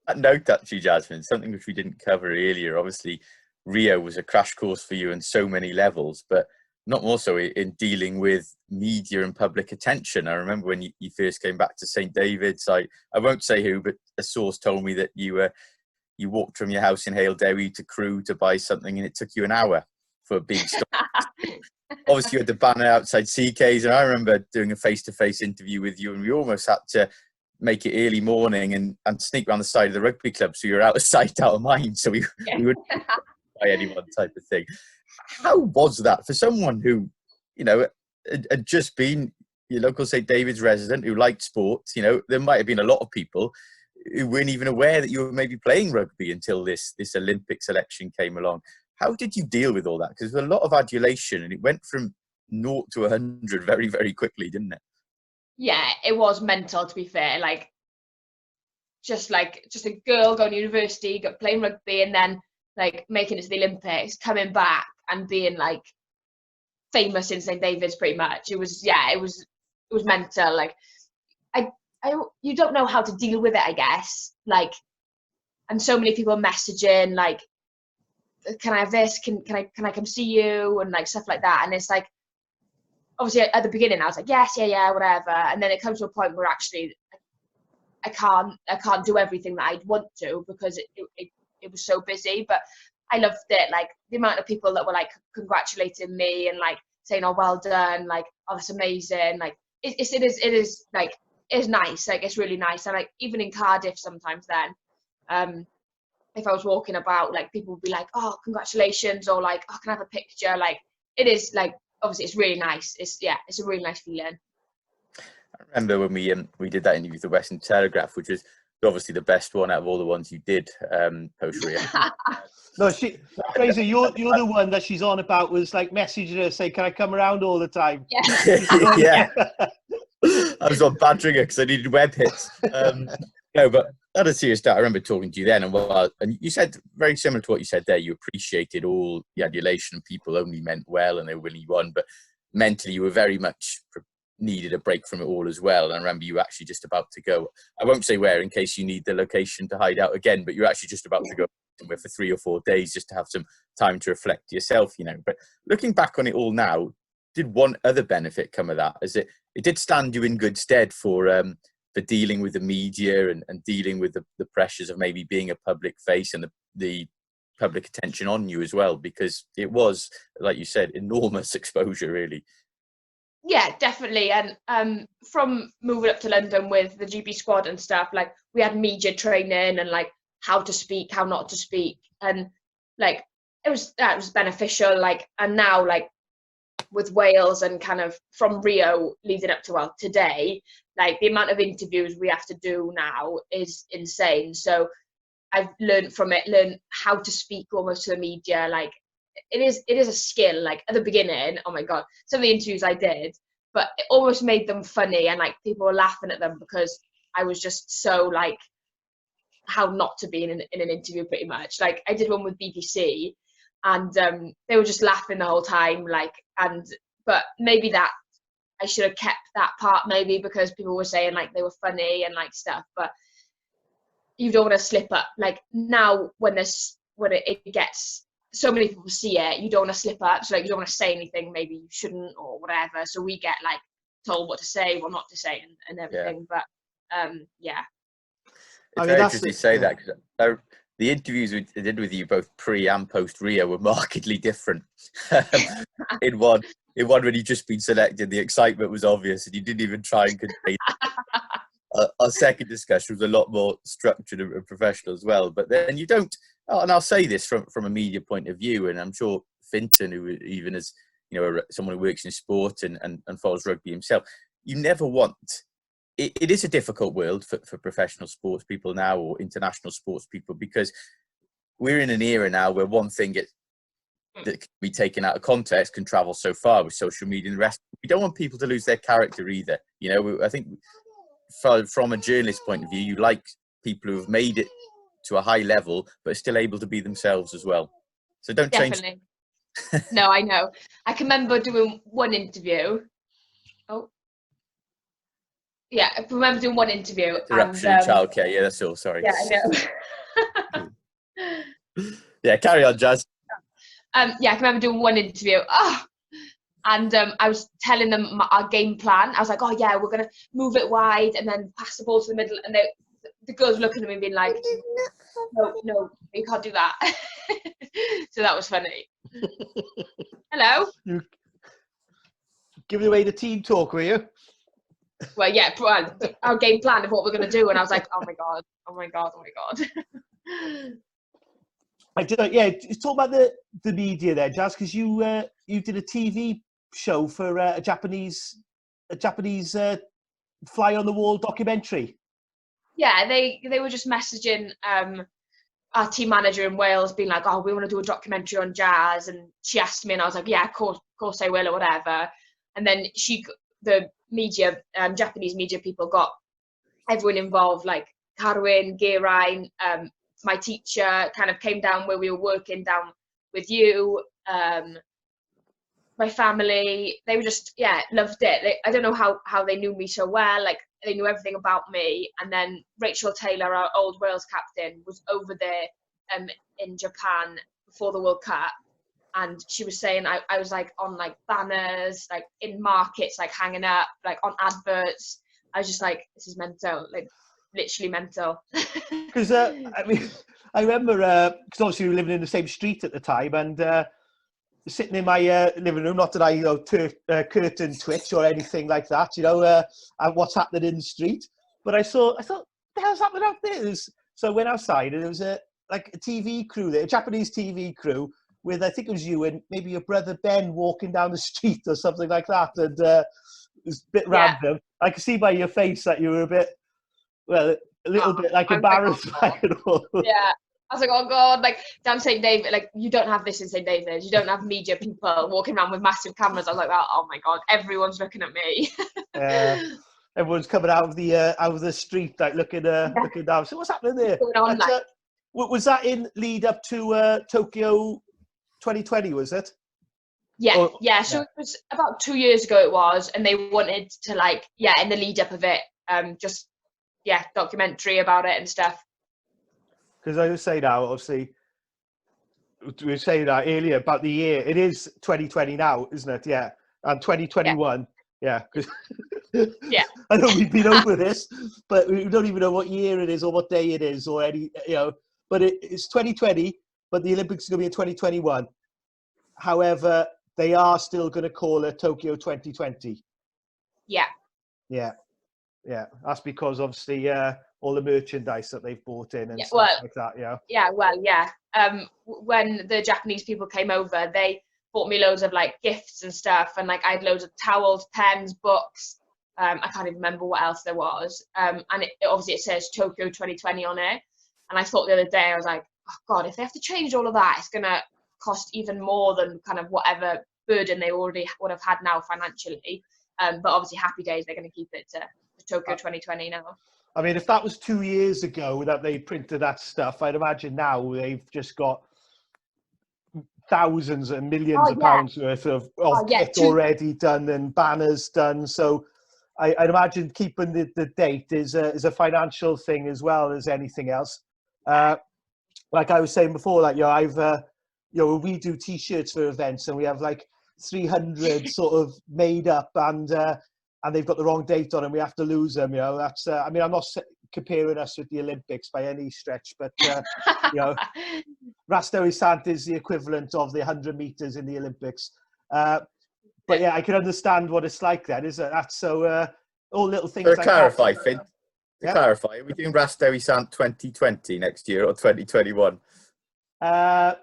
That note, actually, Jasmine, something which we didn't cover earlier. Obviously, Rio was a crash course for you on so many levels, but not more so in dealing with media and public attention. I remember when you first came back to St. David's, I won't say who, but a source told me that you walked from your house in Hale Derry to Crewe to buy something, and it took you an hour for a big stop. Obviously, you had the banner outside CK's, and I remember doing a face-to-face interview with you, and we almost had to make it early morning and sneak around the side of the rugby club so you're out of sight, out of mind, so we wouldn't buy anyone type of thing. How was that for someone who, had just been your local St. David's resident, who liked sports? There might have been a lot of people who weren't even aware that you were maybe playing rugby until this Olympic selection came along. How did you deal with all that? Because there's a lot of adulation, and it went from 0 to 100 very, very quickly, didn't it? Yeah, it was mental, to be fair. Just a girl going to university, playing rugby, and then making it to the Olympics, coming back and being famous in St. David's pretty much. It was mental. You don't know how to deal with it, I guess. And so many people messaging can I have this? Can I come see you? And stuff like that. And it's obviously at the beginning I was yes, yeah, whatever. And then it comes to a point where actually I can't do everything that I'd want to, because it was so busy. But I loved it. The amount of people that were congratulating me and saying, oh, well done, oh, that's amazing. It is nice. It's really nice. And even in Cardiff sometimes then, if I was walking about, people would be oh, congratulations, or oh, can I have a picture? It is obviously it's really nice. It's a really nice feeling. I remember when we did that interview with the Western Telegraph, which was obviously the best one out of all the ones you did post Rio. No, Fraser, you're the one that she's on about was like messaging her, say, can I come around all the time? Yeah. Yeah. I was on badgering her because I needed web hits. No, but on a serious note, I remember talking to you then, and you said very similar to what you said there. You appreciated all the adulation, people only meant well, and they really won. But mentally, you were very much needed a break from it all as well. And I remember you were actually just about to go. I won't say where, in case you need the location to hide out again. But you're actually just about to go somewhere for 3 or 4 days just to have some time to reflect yourself, you know. But looking back on it all now, did one other benefit come of that? As it did stand you in good stead for dealing with the media and dealing with the pressures of maybe being a public face and the public attention on you as well, because it was, like you said, enormous exposure, really. Yeah, definitely. And from moving up to London with the GB squad and stuff, like we had media training and like how to speak, how not to speak, and like it was beneficial. Like, and now like with Wales and kind of from Rio leading up to today, like the amount of interviews we have to do now is insane. So I've learned how to speak almost to the media. Like it is a skill. Like at the beginning, oh my God, some of the interviews I did, but it almost made them funny and like people were laughing at them because I was just so like how not to be in an interview pretty much. Like I did one with BBC and they were just laughing the whole time, like, but maybe that I should have kept that part maybe because people were saying like they were funny and like stuff, but you don't want to slip up. Like now when it gets so many people see it, you don't want to slip up. So like you don't want to say anything maybe you shouldn't or whatever. So we get like told what to say, what not to say, and everything. Yeah. But yeah. It's very interesting you say that because the interviews we did with you both pre and post Rio were markedly different. in one when you'd just been selected, the excitement was obvious and you didn't even try and contain it. Our second discussion was a lot more structured and professional as well. But then you don't, and I'll say this from a media point of view, and I'm sure Finton, who even as you know someone who works in sport and follows rugby himself, you never want. It is a difficult world for professional sports people now or international sports people because we're in an era now where one thing that can be taken out of context can travel so far with social media and the rest. We don't want people to lose their character either. You know, I think from a journalist point of view, you like people who have made it to a high level but are still able to be themselves as well. So don't change. No, I know. I can remember doing one interview. Yeah, I remember doing one interview. Interruption in childcare. Yeah, that's all. Sorry. Yeah, I know. Yeah, carry on, Jazz. Yeah, I can remember doing one interview. And I was telling them our game plan. I was like, oh yeah, we're going to move it wide and then pass the ball to the middle. And the girls looking at me being like, no, you can't do that. So that was funny. Hello? You giving away the team talk, were you? Well, yeah, our game plan of what we're going to do. And I was like, oh my God. I did, yeah. Talk about the media there, Jazz, because you did a TV show for a Japanese fly on the wall documentary. Yeah, they were just messaging our team manager in Wales, being like, "Oh, we want to do a documentary on Jazz," and she asked me, and I was like, "Yeah, of course I will," or whatever. And then the media, Japanese media people, got everyone involved, like Carwyn, Geraint, my teacher kind of came down where we were working down with you, my family. They were just, loved it. I don't know how they knew me so well. Like they knew everything about me. And then Rachel Taylor, our old Wales captain, was over there in Japan before the World Cup. And she was saying I was like on like banners, like in markets, like hanging up, like on adverts. I was just like, this is mental, like literally mental. Because I mean, I remember because obviously we were living in the same street at the time, and sitting in my living room. Not that I curtain twitch or anything like that, and what's happening in the street. But I thought, what the hell's happening out there? So I went outside, and there was a TV crew there, a Japanese TV crew, with I think it was you and maybe your brother Ben walking down the street or something like that, and it was a bit random. I could see by your face that you were a bit, well, a little bit like I'm embarrassed by it all. Yeah. I was like, oh God, like down St. David, like you don't have this in St. David. You don't have media people walking around with massive cameras. I was like, oh my God, everyone's looking at me. Everyone's coming out of the street, like looking down. So what's happening there? What's going on, like? Was that in lead up to Tokyo 2020? Was it? Yeah, So it was about 2 years ago. It was, and they wanted to in the lead up of it, documentary about it and stuff. Because I was saying now, obviously, we were saying that earlier about the year. It is 2020 now, isn't it? Yeah, and 2021. Yeah. Yeah. I know we've been over this, but we don't even know what year it is or what day it is or any, but it's 2020, but the Olympics are going to be in 2021. However, they are still going to call it Tokyo 2020. Yeah. Yeah. Yeah. That's because obviously all the merchandise that they've bought in and stuff like that. Yeah. Yeah. Well, yeah. When the Japanese people came over, they bought me loads of gifts and stuff, and I had loads of towels, pens, books. I can't even remember what else there was. And obviously it says Tokyo 2020 on it. And I thought the other day, I was like, oh God, if they have to change all of that, it's going to cost even more than kind of whatever burden they already would have had now financially. But obviously happy days, they're going to keep it to Tokyo 2020 now. I mean, if that was 2 years ago that they printed that stuff, I'd imagine now they've just got thousands and millions of pounds worth of kit already done and banners done. So I'd imagine keeping the date is a financial thing as well as anything else. Like I was saying before, we do T-shirts for events and we have 300 sort of made up and they've got the wrong date on and we have to lose them. That's I mean, I'm not comparing us with the Olympics by any stretch, but Rastowy Sant is the equivalent of the 100 meters in the Olympics. But yeah, I can understand what it's like then, isn't it? That's so all little things. To clarify, Finn. To clarify, are we doing Rastowy Sant 2020 next year or 2021? No,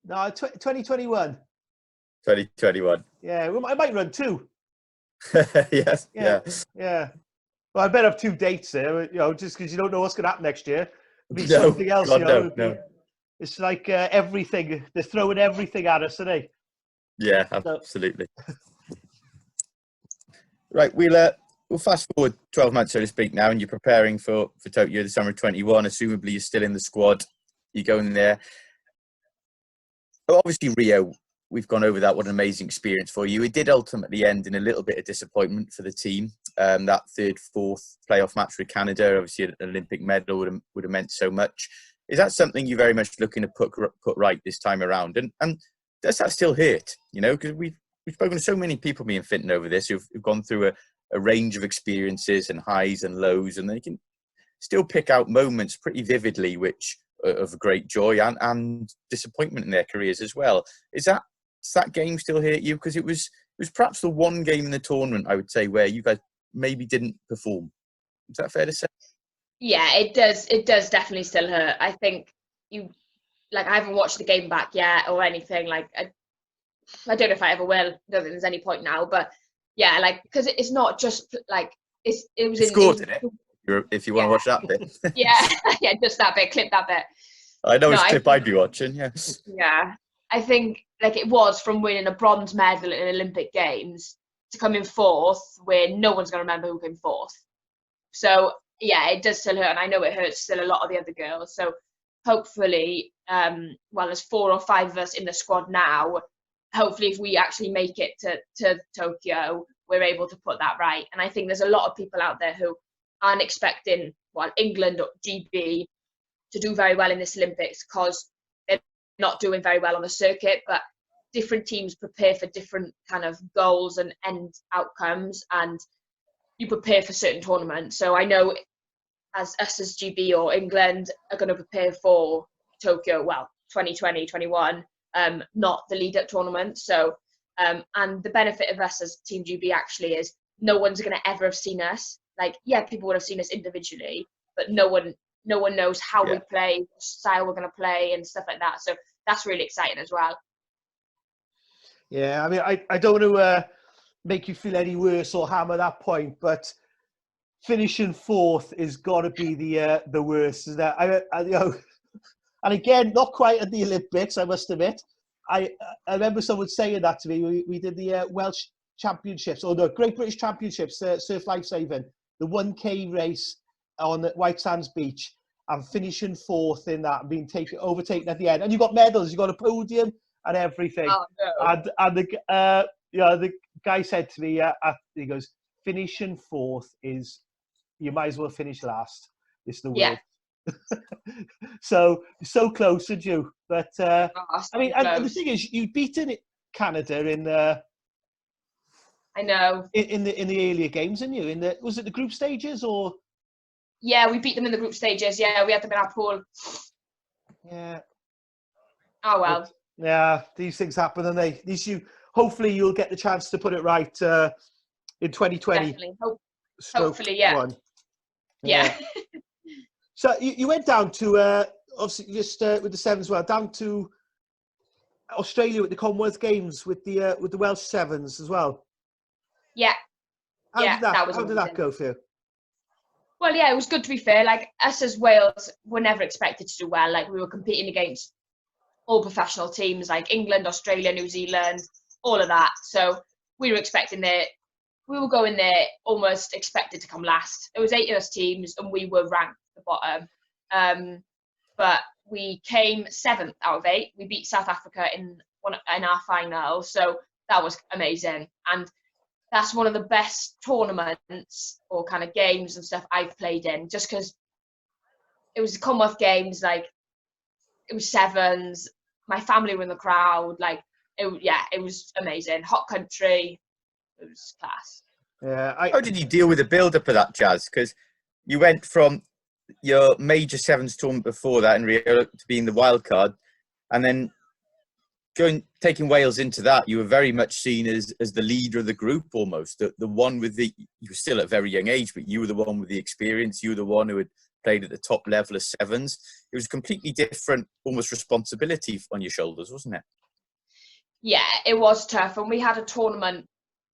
2021. 2021. Yeah, I might run two. Yes. Yeah. Well, I better have two dates there, just because you don't know what's going to happen next year. It'll be No, something else, God, no. It's like everything. They're throwing everything at us today. Yeah, absolutely. Right, we'll fast forward 12 months, so to speak, now, and you're preparing for Tokyo the summer of 21. Assumably, you're still in the squad. You're going there. Obviously, Rio, we've gone over that. What an amazing experience for you. It did ultimately end in a little bit of disappointment for the team. That fourth playoff match with Canada, obviously an Olympic medal would have meant so much. Is that something you're very much looking to put right this time around? And does that still hurt? Because we've spoken to so many people, me and Finton, over this, who've gone through a range of experiences and highs and lows, and they can still pick out moments pretty vividly, which of great joy and disappointment in their careers as well. Does that game still hurt you? Because it was perhaps the one game in the tournament, I would say, where you guys maybe didn't perform. Is that fair to say? Yeah, it does. It does definitely still hurt. I think I haven't watched the game back yet or anything. I don't know if I ever will. I don't think there's any point now. But yeah, because it's not just it was scored in it. If you want to watch that bit. yeah, just that bit. Clip that bit. I know it's a clip I'd be watching. Yeah. Yeah, I think it was from winning a bronze medal in Olympic Games to come in fourth, where no one's going to remember who came fourth. So yeah, it does still hurt, and I know it hurts still a lot of the other girls. So hopefully, there's 4 or 5 of us in the squad now. Hopefully, if we actually make it to Tokyo, we're able to put that right. And I think there's a lot of people out there who aren't expecting, England or GB to do very well in this Olympics because they're not doing very well on the circuit. But different teams prepare for different kind of goals and end outcomes, and you prepare for certain tournaments. So I know as GB or England are going to prepare for Tokyo, 2020, 21, not the lead-up tournament. So, and the benefit of us as Team GB actually is no one's going to ever have seen us. People would have seen us individually, but no one knows how we play, what style we're going to play and stuff like that. So that's really exciting as well. Yeah, I mean, I don't want to make you feel any worse or hammer that point, but finishing fourth is got to be the worst. Isn't it? You know, and again, not quite at the Olympics, I must admit. I remember someone saying that to me. We did the Welsh Championships, or the Great British Championships, surf lifesaving, the 1K race on White Sands Beach, and finishing fourth in that, and being overtaken at the end. And you got medals, you got a podium and everything. Oh, no. And the guy said to me, he goes, finishing fourth is, you might as well finish last. It's the worst. So close to you, but I mean, and the thing is, you've beaten Canada in I know in the earlier games, didn't you? Was it the group stages or? Yeah, we beat them in the group stages. Yeah, we had them in our pool. Yeah. Oh well. But, yeah, these things happen, and at least hopefully you'll get the chance to put it right in 2020. Definitely. Hopefully, yeah. One. Yeah. So you went down to obviously just with the Sevens, well, down to Australia with the Commonwealth Games with the Welsh Sevens as well. Yeah. How did that that go for you? Well, yeah, it was good, to be fair. Like, us as Wales were never expected to do well. Like, we were competing against all professional teams like England, Australia, New Zealand, all of that. So we were expecting that. We were going there almost expected to come last. There was 8 of us teams, and we were ranked at the bottom. But we came 7th out of 8. We beat South Africa in our final. So that was amazing. And that's one of the best tournaments or kind of games and stuff I've played in, just because it was the Commonwealth Games, like, it was Sevens, my family were in the crowd, like, it was amazing. Hot country, it was class. Yeah. How did you deal with the build-up of that, Jazz? Because you went from your major Sevens tournament before that in Rio to being the wild card, and then taking Wales into that, you were very much seen as the leader of the group, almost the one with you were still at a very young age, but you were the one with the experience. You were the one who had played at the top level of Sevens. It was a completely different, almost responsibility on your shoulders, wasn't it? Yeah, it was tough, and we had a tournament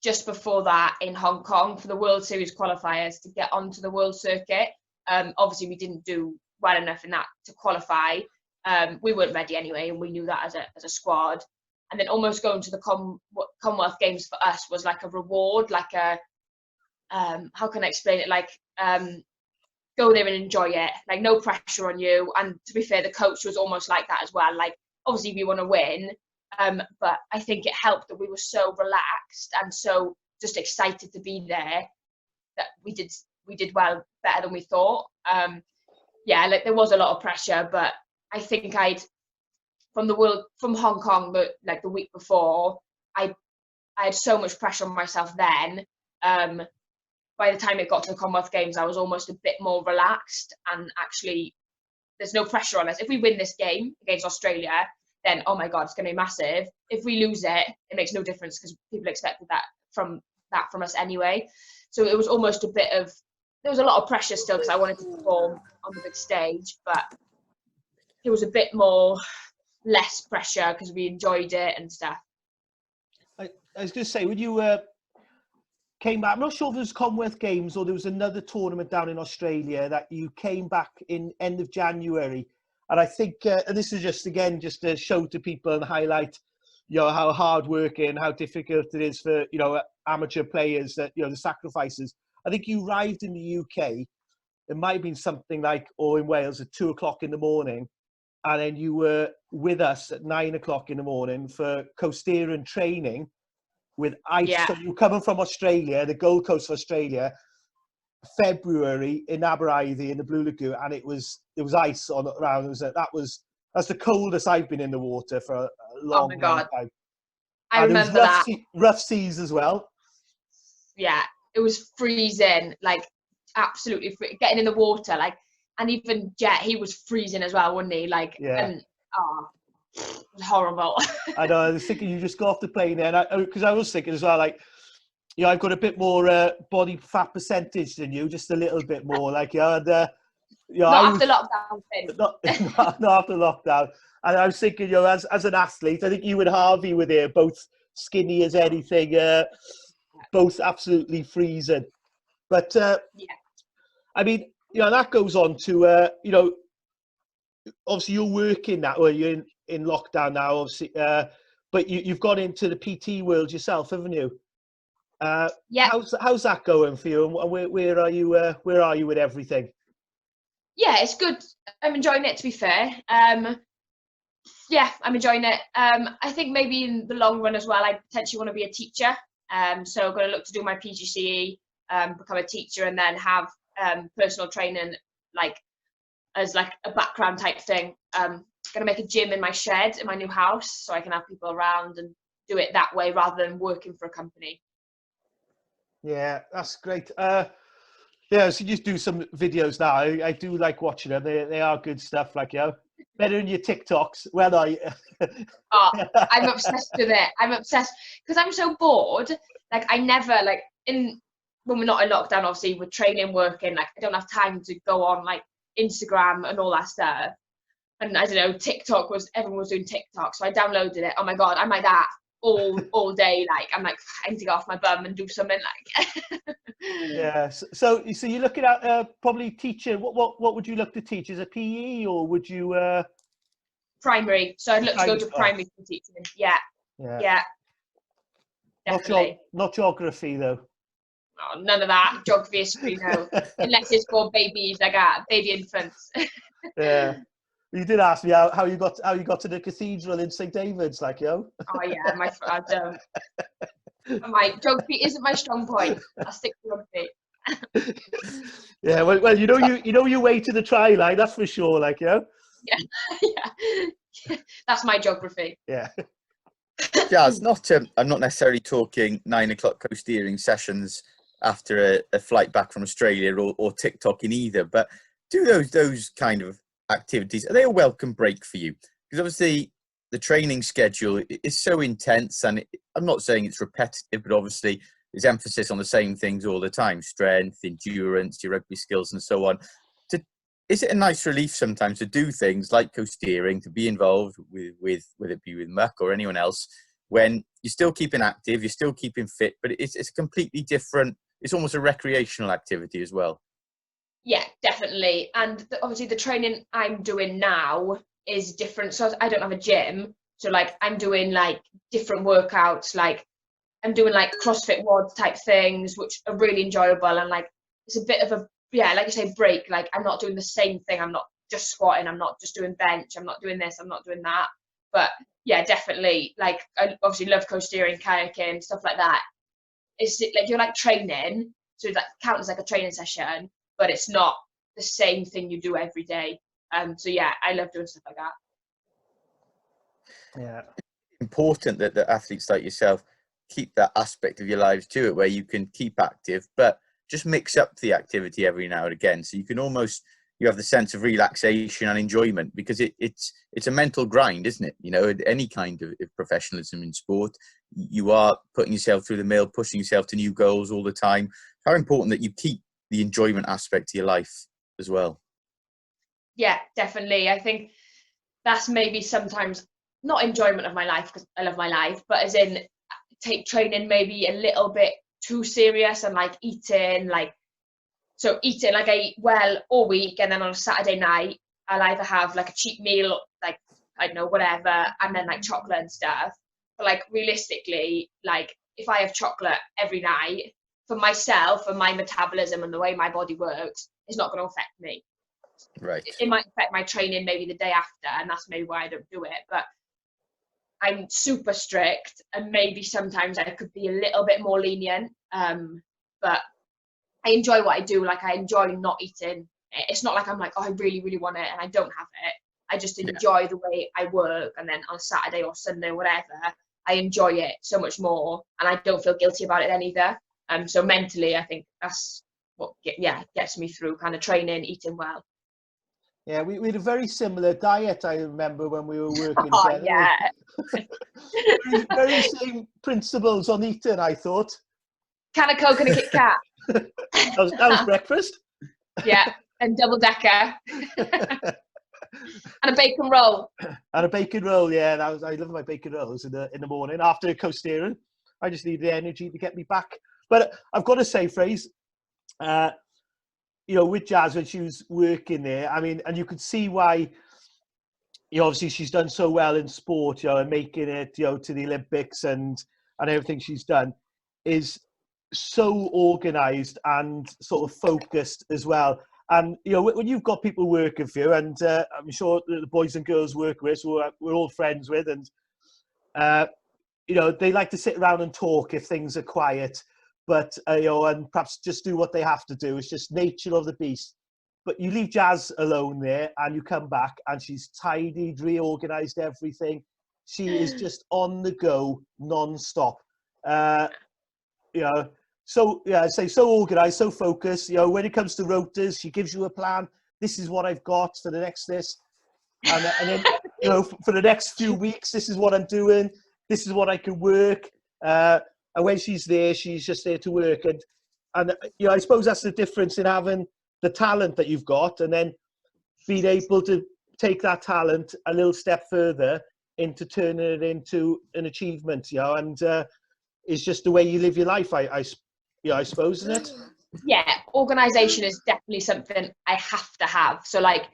just before that in Hong Kong for the World Series qualifiers to get onto the world circuit. Obviously, we didn't do well enough in that to qualify. We weren't ready anyway, and we knew that as a squad. And then almost going to the Commonwealth Games for us was like a reward, like a how can I explain it? Like, go there and enjoy it. Like, no pressure on you. And to be fair, the coach was almost like that as well. Like, obviously we want to win, but I think it helped that we were so relaxed and so just excited to be there that we did well, better than we thought. Yeah, like, there was a lot of pressure, but I think from Hong Kong, the week before, I had so much pressure on myself then. By the time it got to the Commonwealth Games, I was almost a bit more relaxed, and actually there's no pressure on us. If we win this game against Australia, then, oh my God, it's going to be massive. If we lose it, it makes no difference because people expected that from us anyway. So it was almost there was a lot of pressure still because I wanted to perform on the big stage, but it was a bit less pressure because we enjoyed it and stuff. I was going to say, when you came back, I'm not sure if it was Commonwealth Games or there was another tournament down in Australia that you came back in end of January. And I think, and this is just to show to people and highlight, how hard working, how difficult it is for, amateur players, that, the sacrifices. I think you arrived in the UK, it might have been something like, or in Wales at 2:00 in the morning. And then you were with us at 9:00 in the morning for coasteering training with ice. Yeah. So you were coming from Australia, the Gold Coast of Australia, February in Aberystwyth in the Blue Lagoon, and it was ice on around. That's the coldest I've been in the water for a long, long time. I remember that. Rough seas as well. Yeah, it was freezing, like absolutely getting in the water, like, and even Jet, he was freezing as well, wasn't he? Like, yeah. And it was horrible. I know. I was thinking you just got off the plane there, because I was thinking as well, like, I've got a bit more body fat percentage than you, just a little bit more. Like, not after lockdown. Not after lockdown. And I was thinking, as an athlete, I think you and Harvey were there, both skinny as anything, both absolutely freezing. But I mean, you know, that goes on to, you know, obviously you're working that, or you're in lockdown now, obviously, but you've got into the PT world yourself, haven't you? Yeah. How's that going for you, and where are you? Where are you with everything? Yeah, it's good. I'm enjoying it, to be fair. Yeah, I'm enjoying it. I think maybe in the long run as well, I potentially want to be a teacher. So I'm going to look to do my PGCE, become a teacher, and then have personal training, like as like a background type thing. Going to make a gym in my shed in my new house, so I can have people around and do it that way rather than working for a company. Yeah, that's great. Yeah, so you just do some videos now. I do like watching them. They are good stuff. Like, you know, better than your TikToks. Well, Oh, I'm obsessed with it. I'm obsessed because I'm so bored. Like, I never, like, when we're not in lockdown, obviously, with training, working, like, I don't have time to go on, like, Instagram and all that stuff. And I don't know, everyone was doing TikTok, so I downloaded it. Oh my God, I'm like that all day. Like, I'm like, I need to get off my bum and do something, like. yeah. So you're looking at probably teaching. What would you look to teach? Is it PE, or would you? Primary. So I'd look to go to primary school teaching. Yeah. Definitely. Not geography though. Oh, none of that. Geography, history, no. Unless it's for babies, like baby infants. Yeah. You did ask me how you got to the cathedral in St David's, like, yo. Oh yeah, I don't. My geography isn't my strong point. I'll stick to rugby. Yeah, well, you know your way to the try line, that's for sure, like, you know. Yeah. That's my geography. Yeah. Jazz, I'm not necessarily talking 9 o'clock co-steering sessions after a flight back from Australia or TikToking either, but do those kind of activities, are they a welcome break for you? Because obviously the training schedule is so intense, and I'm not saying it's repetitive, but obviously there's emphasis on the same things all the time: strength, endurance, your rugby skills, and so on. Is it a nice relief sometimes to do things like co-steering, to be involved with whether it be with muck or anyone else, when you're still keeping active, you're still keeping fit, but it's completely different. It's almost a recreational activity as well. Yeah, definitely. And obviously the training I'm doing now is different. So I don't have a gym. So like I'm doing like different workouts, like I'm doing like CrossFit WOD type things, which are really enjoyable. And like, it's a bit of a, yeah, like you say, break. Like I'm not doing the same thing. I'm not just squatting. I'm not just doing bench. I'm not doing this. I'm not doing that. But yeah, definitely. Like I obviously love co-steering, kayaking, stuff like that. It's like you're like training. So that counts as like a training session, but it's not the same thing you do every day. So yeah, I love doing stuff like that. Yeah. Important that the athletes like yourself keep that aspect of your lives to it, where you can keep active, but just mix up the activity every now and again, so you can you have the sense of relaxation and enjoyment, because it's a mental grind, isn't it? You know, any kind of professionalism in sport, you are putting yourself through the mill, pushing yourself to new goals all the time. How important that you keep the enjoyment aspect to your life as well. Yeah, definitely. I think that's maybe sometimes not enjoyment of my life, because I love my life, but as in take training maybe a little bit too serious, and like eating like I eat well all week, and then on a Saturday night I'll either have like a cheap meal, like I don't know, whatever, and then like chocolate and stuff. But like realistically, like if I have chocolate every night, for myself and my metabolism and the way my body works, it's not going to affect me. Right. It might affect my training maybe the day after, and that's maybe why I don't do it. But I'm super strict, and maybe sometimes I could be a little bit more lenient. But I enjoy what I do. Like I enjoy not eating. It's not like I'm like, oh, I really, really want it and I don't have it. I just enjoy the way I work, and then on Saturday or Sunday, whatever, I enjoy it so much more, and I don't feel guilty about it then either. So mentally, I think that's what gets me through kind of training, eating well. Yeah, we had a very similar diet, I remember, when we were working together. Yeah. very same principles on eating, I thought. Can of Coke and a Kit Kat. that was breakfast. Yeah, and double decker. And a bacon roll. And a bacon roll, yeah. I love my bacon rolls in the morning after co-steering. I just need the energy to get me back. But I've got to say, Fraser, with Jazz when she was working there, I mean, and you could see why, obviously she's done so well in sport, and making it, to the Olympics and everything she's done is so organised and sort of focused as well. And, when you've got people working for you, and I'm sure the boys and girls work with, who we're all friends with, and, they like to sit around and talk if things are quiet, but, and perhaps just do what they have to do. It's just nature of the beast. But you leave Jazz alone there and you come back and she's tidied, reorganised everything. She is just on the go, non-stop. So organised, so focused. When it comes to rotas, she gives you a plan. This is what I've got for the next this. And then, for the next few weeks, this is what I'm doing. This is what I can work. And when she's there, she's just there to work. And I suppose that's the difference in having the talent that you've got and then being able to take that talent a little step further into turning it into an achievement, and it's just the way you live your life, I suppose, isn't it? Yeah, organisation is definitely something I have to have. So, like,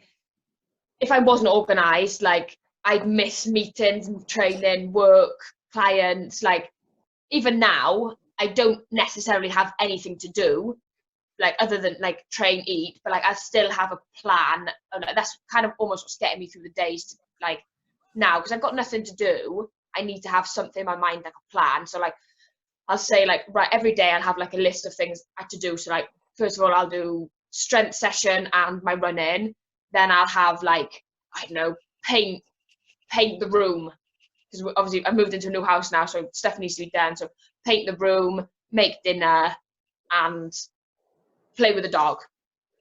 if I wasn't organised, like, I'd miss meetings and training, work, clients. Like, even now, I don't necessarily have anything to do, like, other than, like, train, eat, but, like, I still have a plan. And that's kind of almost what's getting me through the days, like, now, because I've got nothing to do. I need to have something in my mind, like a plan. So, like, I'll say, like, right, every day I'll have, like, a list of things I have to do. So, like, first of all, I'll do strength session and my running. Then I'll have, like, I don't know, paint the room. Because obviously I moved into a new house now, so stuff needs to be done. So paint the room, make dinner, and play with the dog.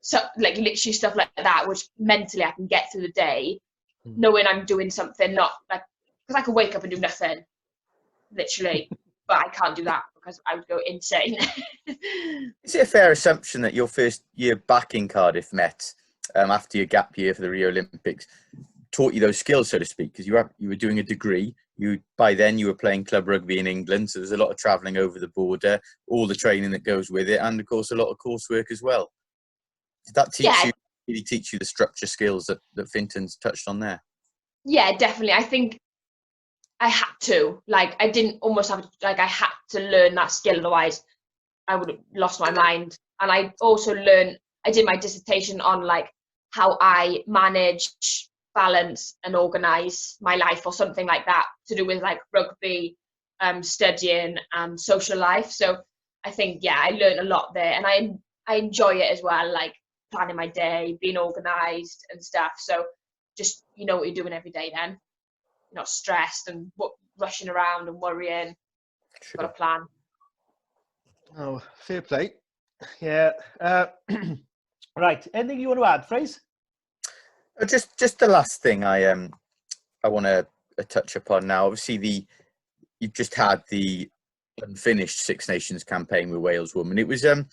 So, like, literally stuff like that, which mentally I can get through the day, knowing I'm doing something, not like, because I could wake up and do nothing, literally, but I can't do that because I would go insane. Is it a fair assumption that your first year back in Cardiff Met, after your gap year for the Rio Olympics, taught you those skills, so to speak? Because you were doing a degree. By then you were playing club rugby in England, so there's a lot of travelling over the border, all the training that goes with it, and of course a lot of coursework as well. Did that really teach you the structure skills that Finton's touched on there? Yeah, definitely. I think I had to. Like, I didn't almost have, like, I had to learn that skill, otherwise I would have lost my mind. And I also I did my dissertation on, like, how I manage, balance and organise my life, or something like that, to do with, like, rugby, studying and social life. So I think, I learned a lot there, and I enjoy it as well, like planning my day, being organised and stuff. So just, you know what you're doing every day then. You're not stressed and rushing around and worrying. Sure. Got a plan. Oh, fair play. Yeah. Right. Anything you want to add, Fraser? Just the last thing I want to touch upon now. Obviously, you've just had the unfinished Six Nations campaign with Wales women. It was a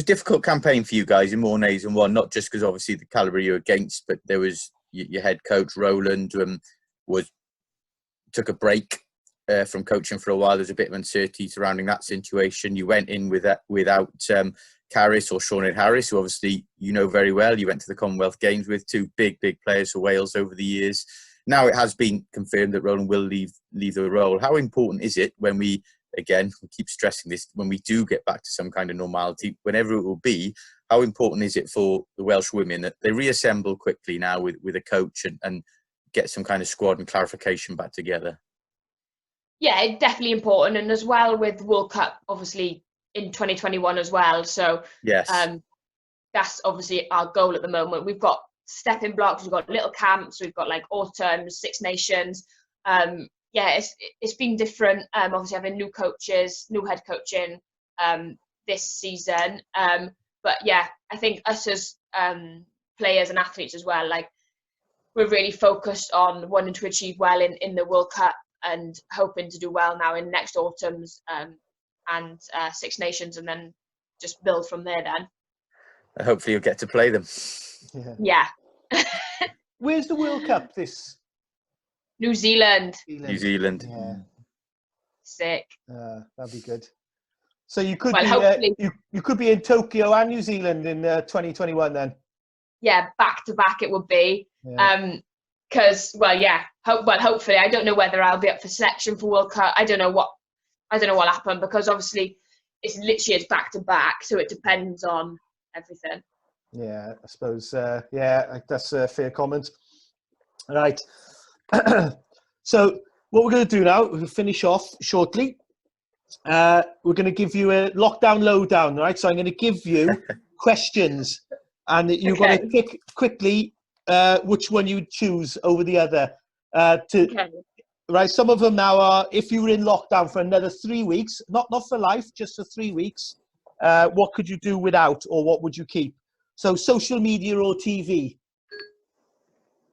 difficult campaign for you guys in more ways than one. Not just because obviously the calibre you're against, but there was your head coach Roland took a break from coaching for a while. There's a bit of uncertainty surrounding that situation. You went in without Carys or Sinead Harris, who obviously you know very well. You went to the Commonwealth Games with, two big players for Wales over the years. Now it has been confirmed that Roland will leave the role. How important is it when we keep stressing this, when we do get back to some kind of normality, whenever it will be, how important is it for the Welsh women that they reassemble quickly now with a coach and get some kind of squad and clarification back together? Yeah, it's definitely important. And as well with World Cup, obviously, in 2021 as well. So yes, that's obviously our goal at the moment. We've got stepping blocks, we've got little camps, we've got, like, autumn, Six Nations. It's been different. Obviously having new coaches, new head coaching this season. But yeah, I think us as players and athletes as well, like, we're really focused on wanting to achieve well in the World Cup and hoping to do well now in next autumn's and Six Nations, and then just build from there then. Hopefully you'll get to play them. Yeah. Where's the World Cup this? New Zealand. New Zealand. Yeah. Sick. That'd be good. So you could Well, hopefully. you could be in Tokyo and New Zealand in 2021 then. Yeah, back to back it would be. Yeah. Because hopefully, I don't know whether I'll be up for selection for World Cup. I don't know what happened, because obviously it's back to back, so it depends on everything. Yeah, I suppose. That's a fair comment. Right. So what we're going to do now, we'll finish off shortly. We're going to give you a lockdown lowdown, right? So I'm going to give you questions, and you've got to pick quickly which one you choose over the other. Right, some of them now are, if you were in lockdown for another 3 weeks, not for life, just for 3 weeks, what could you do without, or what would you keep? So social media or TV?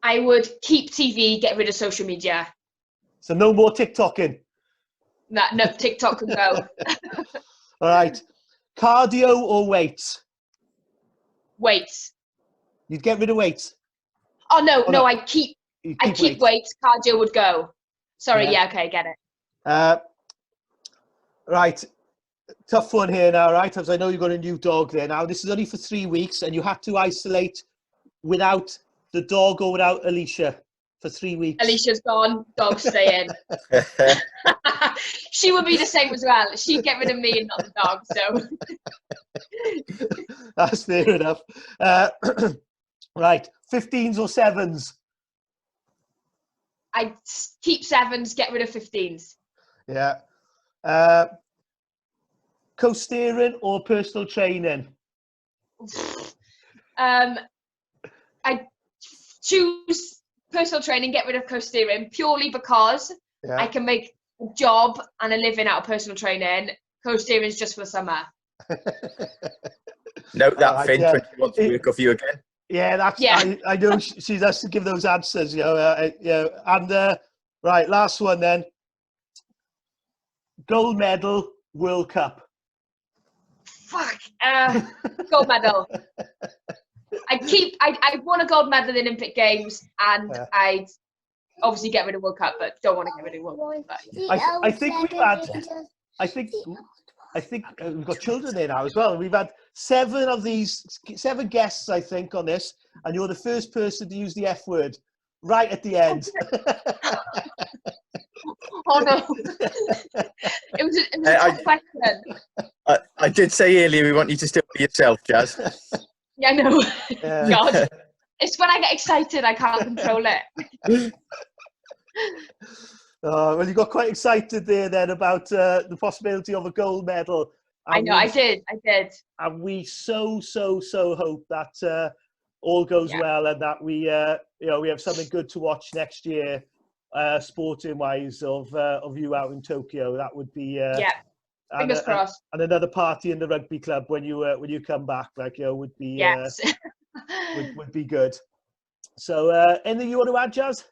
I would keep TV, get rid of social media. So no more TikToking? No, TikTok can go. All right. Cardio or weights? Weights. You'd get rid of weights? Oh, no, I keep weights. Cardio would go. Sorry, okay, get it. Right. Tough one here now, right? As I know you've got a new dog there now. This is only for 3 weeks, and you have to isolate without the dog or without Alicia for 3 weeks. Alicia's gone. Dog's staying. She would be the same as well. She'd get rid of me and not the dog. So that's fair enough. Right, 15s or 7s? I keep 7s, get rid of 15s. Yeah. Co-steering or personal training? I choose personal training, get rid of co-steering, purely because I can make a job and a living out of personal training. Co-steering is just for the summer. Note that, Finn, when she wants to work off you again. Yeah, I know she has to give those answers, and right, last one then. Gold medal, World Cup. Fuck. Gold medal. I won a gold medal in the Olympic Games, and I'd obviously get rid of World Cup, but don't want to get rid of World Cup. I think we've got children there now as well. We've had 7 guests, I think, on this, and you're the first person to use the F word right at the end. Oh no! It was a tough question. I did say earlier we want you to still be yourself, Jazz. Yeah, I know. God, it's when I get excited I can't control it. Well, you got quite excited there then about the possibility of a gold medal. I know, I did. And we so hope that all goes well, and that we have something good to watch next year, sporting wise, of you out in Tokyo. That would be fingers crossed. And another party in the rugby club when you come back, would be would be good. So anything you want to add, Jazz?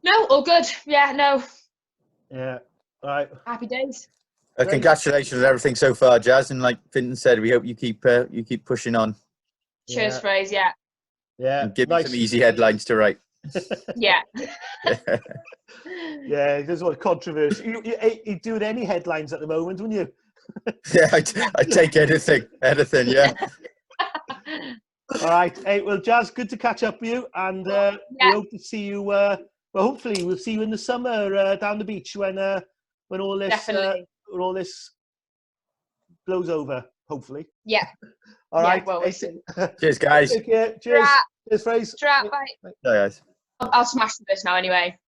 No, all good. Yeah, no. Yeah. All right. Happy days. Congratulations on everything so far, Jazz. And like Finton said, we hope you keep pushing on. Cheers, Fraser. Yeah. Yeah. And give me some easy headlines to write. Yeah. Yeah, there's a lot of controversy. You're doing any headlines at the moment, wouldn't you? Yeah, I take anything, yeah. All right. Hey, well, Jazz, good to catch up with you, and we hope to see you. Well, hopefully, we'll see you in the summer down the beach when all this blows over. Hopefully. Yeah. All right. Well, hey, cheers, guys. Take care. Cheers. Cheers, Fraser. Bye. Bye, guys. I'll smash this now anyway.